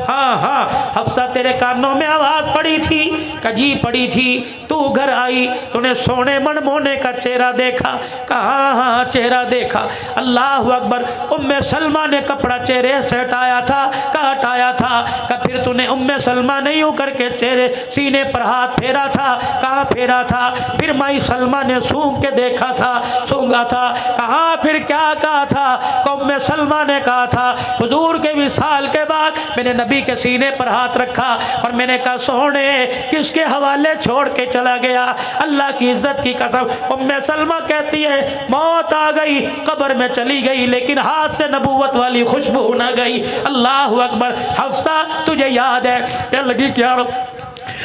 हाँ हाँ हफ्सा तेरे कानों में आवाज़ पड़ी थी, कजी पड़ी थी, तू घर आई, तूने सोने मनमोने का चेहरा देखा? कहाँ? हाँ चेहरा देखा। अल्लाह अकबर, उम्मे सलमा ने कपड़ा चेहरे से हटाया था, कहाँ हटाया था? का फिर तूने उम्मे सलमा ने यूं करके चेहरे सीने पर हाथ फेरा था? कहाँ फेरा था? फिर माई सलमा ने सूंघ के देखा था, सूंघा था? कहाँ? फिर क्या कहा था? उम्मे सलमा ने कहा था, हुजूर के विसाल के बाद मैंने नबी के सीने पर हाथ रखा और मैंने कहा, सोने किसके हवाले छोड़ के चला चला गया। अल्लाह की इज्जत की कसम, उम्मे सलमा कहती है मौत आ गई, कब्र में चली गई, लेकिन हाथ से नबूवत वाली खुशबू न गई। अल्लाह अकबर। हफ्सा तुझे याद है? क्या लगी क्या?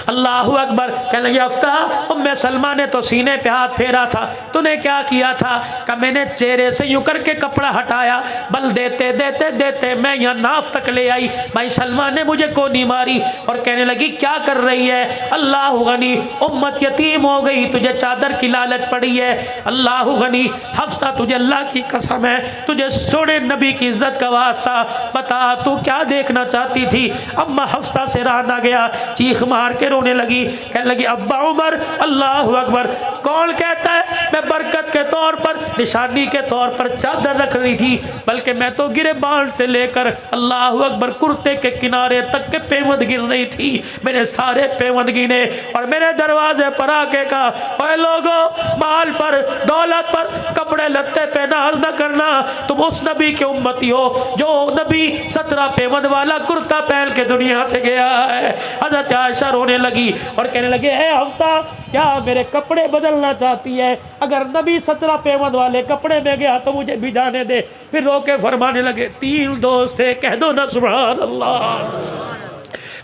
अल्लाह अकबर। कहने लगी हफ्सा, उम्मे सलमा ने तो सीने पे हाथ फेरा था, तूने क्या किया था? कि मैंने चेहरे से यूं करके कपड़ा हटाया, बल देते देते देते मैं यहाँ नाफ तक ले आई, भाई सलमा ने मुझे को नहीं मारी। और कहने लगी क्या कर रही है? अल्लाह गनी, उम्मत यतीम हो गई, तुझे चादर की लालच पड़ी है। अल्लाह गनी। हफ्सा तुझे अल्लाह की कसम है, तुझे सोने नबी की इज्जत का वास्ता, बता तू क्या देखना चाहती थी? अम्मा हफ्सा से रहा ना गया, चीख मार के रोने लगी। कहने लगी अब्बा उमर, अल्लाह अकबर, कौन कहता है मैं बरकत के तौर पर, निशानी के तौर पर चादर रख रही थी, बल्कि मैं तो गिरेबान से लेकर अल्लाह अकबर कुर्ते के किनारे तक के पेवंद गिन रही थी। मैंने सारे पेवंद गिने और मेरे दरवाजे पर आके कहा, ओए लोगों, माल पर, दौलत पर, कपड़े लत्ते पे नाज न करना, तुम उस नबी के उम्मती हो जो नबी 17 पेवंद वाला कुर्ता पहन के दुनिया से गया है। हजरत आयशा रोने लगी और कहने लगे ए हफ्ता, क्या मेरे कपड़े बदलना चाहती है? अगर नबी 17 पेवंद वाले कपड़े में गया तो मुझे भी जाने दे। फिर रोके फरमाने लगे 3 दोस्त थे, कह दो ना सुभान अल्लाह।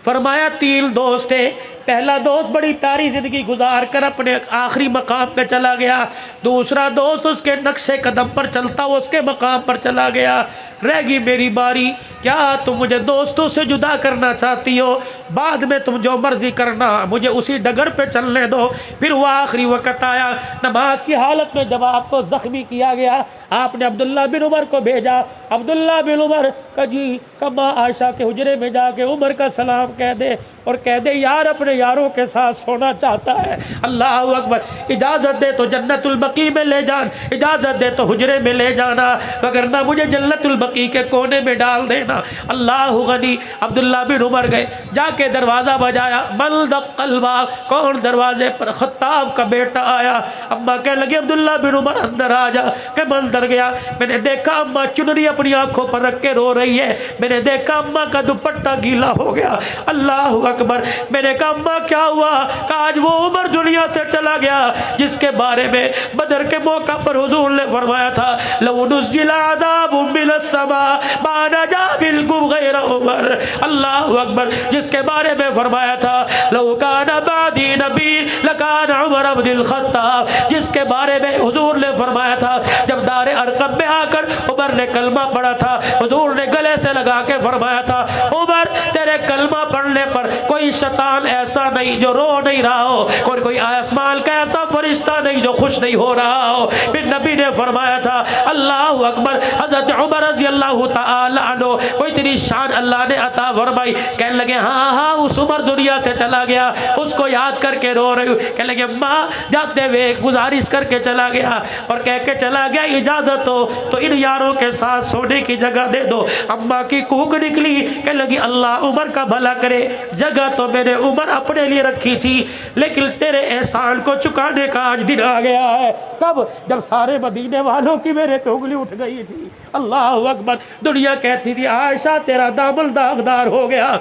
फरमाया 3 दोस्त थे, पहला दोस्त बड़ी प्यारी ज़िंदगी गुजार कर अपने आखिरी मकाम पे चला गया, दूसरा दोस्त उसके नक्शे कदम पर चलता हुआ उसके मकाम पर चला गया, रहेगी मेरी बारी। क्या तुम मुझे दोस्तों से जुदा करना चाहती हो? बाद में तुम जो मर्जी करना, मुझे उसी डगर पे चलने दो। फिर वो आखिरी वक़्त आया, नमाज की हालत में जब आपको ज़ख्मी किया गया, आपने अब्दुल्ला बिन उमर को भेजा। अब्दुल्ला बिन उमर का जी कम्मा आयशा के हुजरे में जाके उमर का सलाम कह दे और कह दे यार अपने यारों के साथ सोना चाहता है। अल्लाह अकबर। इजाज़त दे तो जन्नतुल बकी में ले जान, इजाज़त दे तो हुजरे में ले जाना, वगरना मुझे जन्नतुल बकी के कोने में डाल देना। अल्लाह गनी। अब्दुल्ला बिन उमर गए, जाके दरवाज़ा बजाया, बल दक़ल्बा, कौन दरवाजे पर? खत्ताब का बेटा आया। अम्मा कह लगी अब्दुल्ला बिन उमर अंदर आ जा। के मैं अंदर गया, मैंने देखा अम्मा चुनरी अपनी आंखों पर रख के रो रही है, मैंने देखा अम्मा का दुपट्टा गीला हो गया। अल्लाह अकबर। मैंने कहा अम्मा क्या हुआ? आज वो उमर दुनिया से चला गया जिसके बारे में बदर के मौका पर हुजूर ने फरमाया था, लौ नुज़्ज़िला अज़ाबुम मिनस समा मा नजा बिलकुम गैर उमर। अल्लाह अकबर। जिसके बारे में फरमाया था, लौ काना बादी नबी लकाना उमर अब्दुल खत्ताब। जिसके बारे में हुजूर ने फरमाया था, जब दारे अरकम में आकर उमर ने कलमा पढ़ा था, हुजूर ने गले से लगा के फरमाया था, उमर तेरे कलमा पढ़ने पर कोई शैतान ऐसा नहीं जो रो नहीं रहा हो, कोई आसमान का ऐसा फरिश्ता नहीं जो खुश नहीं हो रहा हो। फिर नबी ने फरमाया था, अल्लाह अकबर। हज़रत उमर रज़ी अल्लाह तआला अन्हु को इतनी शान अल्लाह ने अता फरमाई। कहने लगे हाँ हाँ उस उमर दुनिया से चला गया, उसको याद करके रो रही हूँ। कहने लगे माँ जाते हुए गुजारिश करके चला गया और कह के चला गया इजाज़त हो तो इन यारों के साथ सोने की जगह दे दो। अम्मा की कूक निकली। कहने लगी अल्लाह उमर का भला करे, जगह तो मैंने उमर अपने लिए रखी थी, लेकिन तेरे एहसान को चुकाने का आज दिन आ गया है। कब? जब सारे मदीने वालों की मेरे पे उंगली उठ गई थी। अल्लाह अकबर। दुनिया कहती थी आयशा तेरा दामन दागदार हो गया।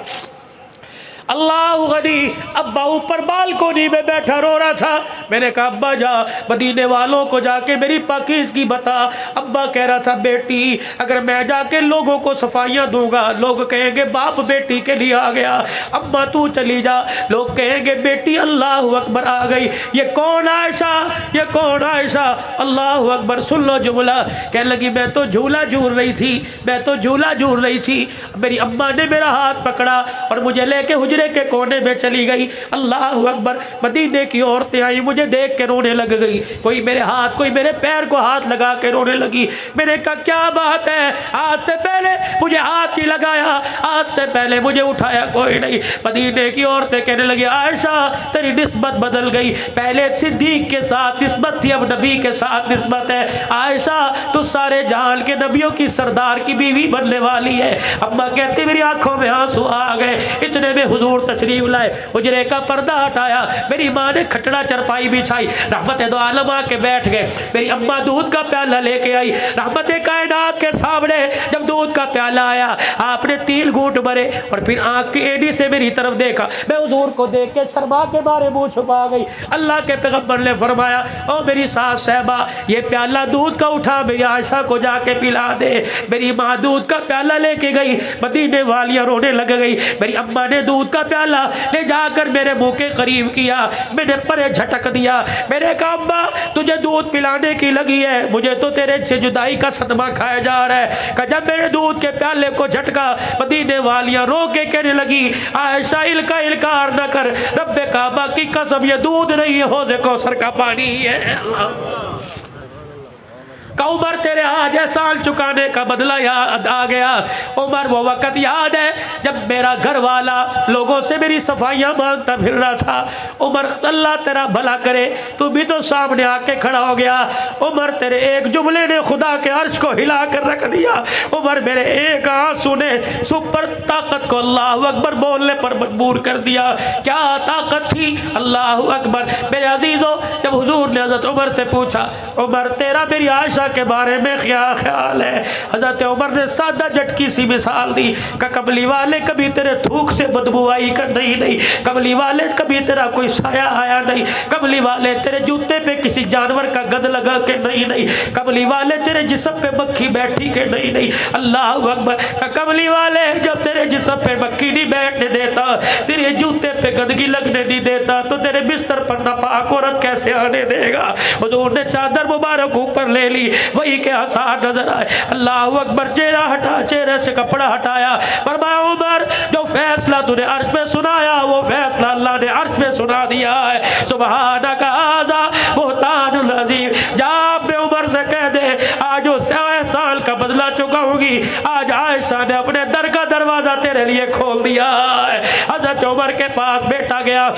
अल्लाह गनी। अब्बा ऊपर बालकोनी में बैठा रो रहा था। मैंने कहा अब्बा जा मदीने वालों को जाके मेरी पाकीज़गी बता। अब्बा कह रहा था बेटी अगर मैं जाके लोगों को सफाइयाँ दूंगा लोग कहेंगे बाप बेटी के लिए आ गया। अब्बा तू चली जा, लोग कहेंगे बेटी अल्लाह अकबर आ गई। ये कौन आयशा, ये कौन आयशा? अल्लाह अकबर। सुन लो जुमला। कहने लगी मैं तो झूला झूल रही थी, मैं तो झूला झूल रही थी, मेरी अम्मा ने मेरा हाथ पकड़ा और मुझे लेके हुजरे के कोने में चली गई। अल्लाह अकबर। मदीने की औरतें आई, मुझे देख के रोने लग गई, कोई मेरे हाथ कोई मेरे पैर को हाथ लगा के रोने लगी। मैंने कहा क्या बात है, आज से पहले मुझे हाथ ही लगाया, आज से पहले मुझे उठाया कोई नहीं। मदीने की औरतें कहने लगी आयशा तेरी निस्बत बदल गई, पहले सिद्दीक के साथ निस्बत थी अब नबी के साथ निस्बत है। आयशा तू सारे जहान के नबियों की सरदार की बीवी बनने वाली है। अम्मा कहती मेरी आंखों में आंसू आ गए। इतने में हुजूर हुजूर तशरीफ लाए, उजरे का पर्दा हटाया, मेरी माँ ने खटड़ा चरपाई बिछाई, रहमत दो आलम आके बैठ गए। मेरी अम्मा दूध का प्याला लेके आई, रहमत कायनात के सामने जब दूध का प्याला आया, आपने 3 घूंट भरे और फिर आंख की एड़ी से मेरी तरफ देखा। मैं हुजूर को देख के शर्मा के बारे मुंह छुपा गई। अल्लाह के पैगंबर ने फरमाया, ओ मेरी सास साहबा, ये प्याला दूध का उठा मेरी आयशा को जाके पिला दे। मेरी माँ दूध का प्याला लेके गई, मदीने वालियां रोने लग गई। मेरी अम्मा ने दूध का प्याला ले जाकर मेरे मुंह के करीब किया, मैंने परे झटक दिया। मैंने कहा अम्मा तुझे दूध पिलाने की लगी है, मुझे तो तेरे से जुदाई का सदमा खाया जा रहा है। कि जब मेरे दूध के प्याले को झटका, मदीने वालियां रो के कहने लगी, आयशा इल्का इल्कार न कर, रब्बे काबा की कसम ये दूध नहीं है, हौज़े कौसर का पानी है। का उमर तेरे आज एहसान चुकाने का बदला याद आ गया। उमर वो वक़्त याद है जब मेरा घर वाला लोगों से मेरी सफाइयाँ मांगता फिर रहा था। उमर अल्लाह तेरा भला करे, तू भी तो सामने आके खड़ा हो गया। उमर तेरे एक जुमले ने खुदा के अर्श को हिला कर रख दिया। उमर मेरे एक आंसू ने सुपर ताकत को अल्लाह अकबर बोलने पर मजबूर कर दिया। क्या ताकत थी, अल्लाह अकबर। मेरे अजीज़ों, जब हुजूर ने हज़रत उमर से पूछा, उमर तेरा मेरी आयशा के बारे में क्या ख्याल है, हज़रत उमर ने सादा झटकी सी मिसाल दी का कमली वाले कभी तेरे थूक से बदबू आई कर नहीं नहीं, कमली वाले कभी तेरा कोई साया आया नहीं, कमली वाले तेरे जूते पे किसी जानवर का गंध लगा के नहीं नहीं, कमली वाले तेरे जिस्म पे मक्खी बैठी के नहीं नहीं। अल्लाह अकबर। कमली वाले जब तेरे जिस्म पे मक्खी नहीं बैठने देता, तेरे जूते पे गंदगी लगने नहीं देता, तो तेरे बिस्तर पर नापाक औरत कैसे आने देगा। हुजूर ने चादर मुबारक ऊपर ले ली, वही के आसार नजर आए। अल्लाह अकबर। चेहरा हटा, चेहरे से कपड़ा हटाया, फरमाया उमर जो फैसला तूने अर्श में सुनाया वो फैसला अल्लाह ने अर्श में सुना दिया है। सुबहानक हाज़ा बुहतानुल अज़ीम। जा अपने उमर से कह दे आज वो 100 साल का बदला चुकाऊंगी। आज आयशा ने अपने दर का दरवाजा तेरे लिए खोल दिया है। हज़रत उमर के पास बेटा गया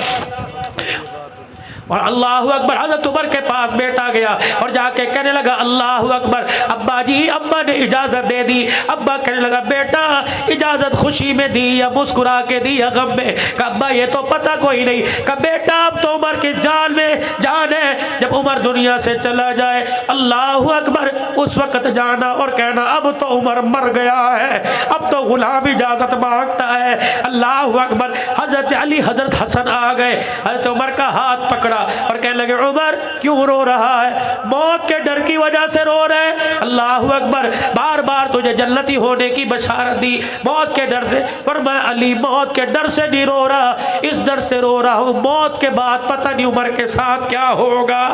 और अल्लाह अकबर, हज़रत उमर के पास बेटा गया और जाके कहने लगा अल्लाह अकबर, अब्बा जी, अब्बा ने इजाज़त दे दी। अब्बा कहने लगा बेटा इजाज़त खुशी में दी या मुस्कुरा के दी या गम में? अब्बा ये तो पता कोई नहीं। का बेटा अब तो उमर की जान में जान है, जब उमर दुनिया से चला जाए अल्लाह अकबर उस वक़्त जाना और कहना अब तो उमर मर गया है, अब तो गुलाम इजाज़त मांगता है। अल्लाह अकबर। हज़रत अली हज़रत हसन आ गए, हज़रत उमर का हाथ पकड़ा और कहने लगे उमर क्यों रो रहा है? मौत के डर की वजह से रो रहे? अल्लाह अकबर। बार बार तुझे जन्नती होने की बशारत दी, मौत के डर से? फरमाया अली मौत के डर से नहीं रो रहा, इस डर से रो रहा हूँ मौत के बाद पता नहीं उमर के साथ क्या होगा।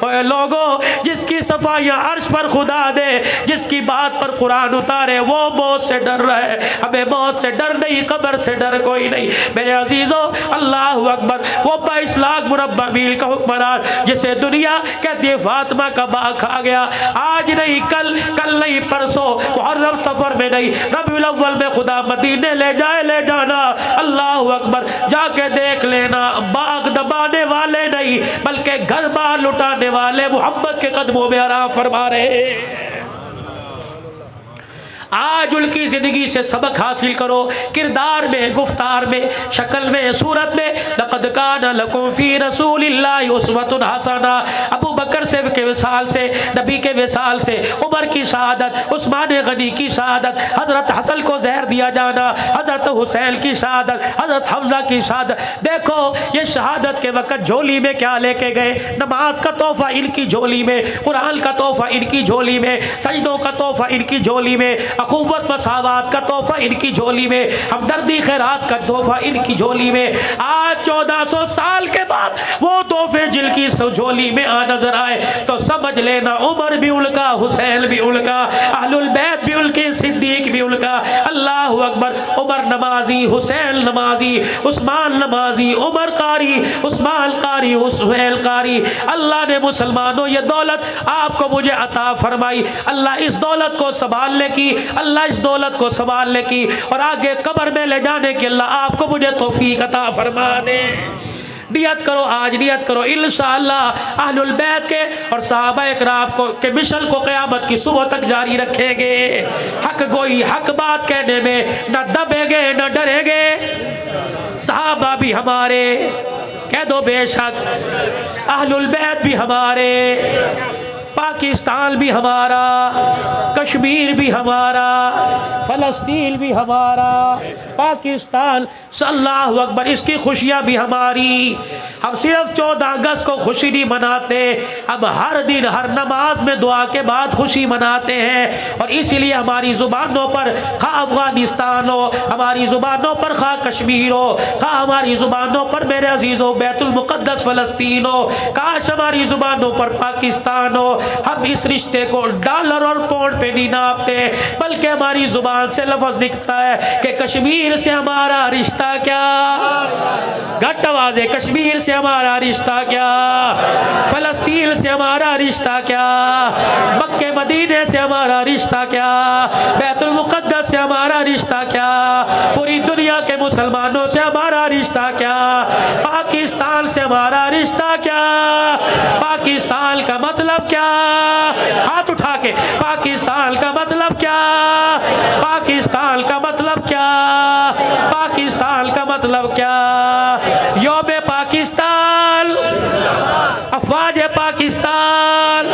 और लोगों जिसकी सफाइयाँ अर्श पर खुदा दे, जिसकी बात पर कुरान उतारे, वो मौत से डर रहे। हमें मौत से डर नहीं, कब्र से डर कोई नहीं। मेरे अजीजों अल्लाह अकबर। वो 22 लाख मुरब्बा मील का हुक्मरान जिसे दुनिया कहती है फातिमा का बाग खा गया, आज नहीं कल, कल नहीं परसों, मुहर्रम सफर में नहीं, रबीउल अव्वल में खुदा मदीने ले जाए, ले जाना। अल्लाह अकबर। जाके देख लेना, बाग दबाने वाले नहीं बल्कि घर बार लुटाने वाले मोहब्बत के कदमों में आराम फरमा रहे। आज उनकी ज़िंदगी से सबक हासिल करो, किरदार में, गुफ्तार में, शक्ल में, सूरत में। लक़द काना लकुम फ़ी रसूलिल्लाहि उस्वतुन हसना। अबू बकर से के विसाल से, नबी के विसाल से, उमर की शहादत, उस्मान गनी की शहादत, हज़रत हसन को जहर दिया जाना, हज़रत हुसैन की शहादत, हज़रत हमज़ा की शहादत। देखो ये शहादत के वक़्त झोली में क्या लेके गए? नमाज का तोहफ़ा इनकी झोली में, कुरान का तोहफ़ा इनकी झोली में, सजदों का तोहफ़ा इनकी झोली में, अखुवत मसावत का तोहफा इनकी झोली में, हमदर्दी खैरात का तोहफा इनकी झोली में। आज 1400 साल के बाद वो तोहफे जिनकी झोली में आ नजर आए तो समझ लेना उमर भी उनका, हुसैन भी उनका, अहलुल बैत भी उनके, सिद्दीक भी उनका। अल्लाह अकबर। उमर नमाजी, हुसैन नमाजी, उस्मान नमाजी, उमर कारी, उस्मान कारी, हुसैन कारी। अल्लाह ने मुसलमानों ये दौलत आपको मुझे अता फरमाई। अल्लाह इस दौलत को संभालने की, अल्लाह इस दौलत को संभालने की और आगे कब्र में ले जाने की अल्लाह आपको मुझे तौफीक अता फरमा दे। नियत करो, आज नियत करो इंशाअल्लाह अहलुल बैत के और सहाबा इकराम को के मिशन को क़यामत की सुबह तक जारी रखेंगे। हक गोई, हक बात कहने में न दबेंगे न डरेंगे। सहाबा भी हमारे, कह दो बेशक, अहलुल बैत भी हमारे, पाकिस्तान भी हमारा, कश्मीर भी हमारा, फ़लस्तीन भी हमारा, पाकिस्तान, अल्लाहु अकबर, इसकी खुशियाँ भी हमारी। हम सिर्फ 14 अगस्त को खुशी नहीं मनाते, हम हर दिन हर नमाज में दुआ के बाद खुशी मनाते हैं। और इसीलिए हमारी ज़ुबानों पर खा अफ़गानिस्तान हो, हमारी ज़ुबानों पर खा कश्मीर हो, खा हमारी ज़ुबानों पर मेरे अजीज़ों बैतुल मुक़द्दस फ़लस्तीन हो, काश हमारी ज़ुबानों पर पाकिस्तान हो। हम इस रिश्ते को डॉलर और पाउंड पे नहीं नापते, बल्कि हमारी ज़ुबान से लफ्ज़ निकलता है कि कश्मीर से हमारा रिश्ता क्या, घट आवाज़ है, कश्मीर से हमारा रिश्ता क्या, फ़लस्तीन से हमारा रिश्ता क्या, मक्के मदीने से हमारा रिश्ता क्या, बैतुल मुक़द्दस से हमारा रिश्ता क्या, पूरी दुनिया के मुसलमानों से हमारा रिश्ता क्या, पाकिस्तान से हमारा रिश्ता क्या, पाकिस्तान का मतलब क्या, हाथ उठा के, पाकिस्तान का मतलब क्या, पाकिस्तान का मतलब क्या, पाकिस्तान का मतलब क्या, योम पाकिस्तान, अफवाज पाकिस्तान,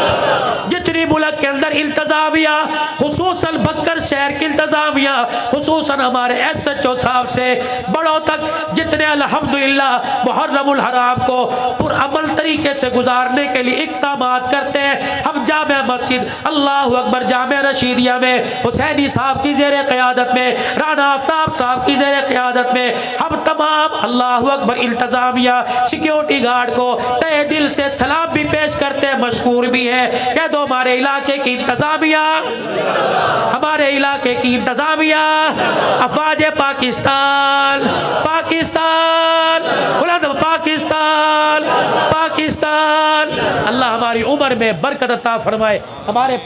जितनी मुल्क के अंदर इंतजामिया, खुसूसन बक्कर शहर की इंतजामिया, खुसूसन हमारे SHO साहब से बड़ों तक, जितने अल्हम्दुलिल्लाह मुहर्रमुल हराम को पुरअमल तरीके से गुजारने के लिए इक़दामात करते हैं। हम जामे मस्जिद अल्लाहु अकबर जामे रशीदिया में हुसैनी साहब की ज़ेर क़यादत में, राना आफ्ताब साहब की ज़ेर क़यादत में हम तमाम अल्लाहु अकबर इंतजामिया सिक्योरिटी गार्ड को तहे दिल से सलाम भी पेश करते हैं, मशकूर भी है। कह दो हमारे इलाके की इंतजामिया, हमारे इलाके की इंतजामिया, अफवाज पाकिस्तान, पाकिस्तान, पाकिस्तान, पाकिस्तान। अल्लाह हमारी उम्र में बरकत अता फरमाए। हमारे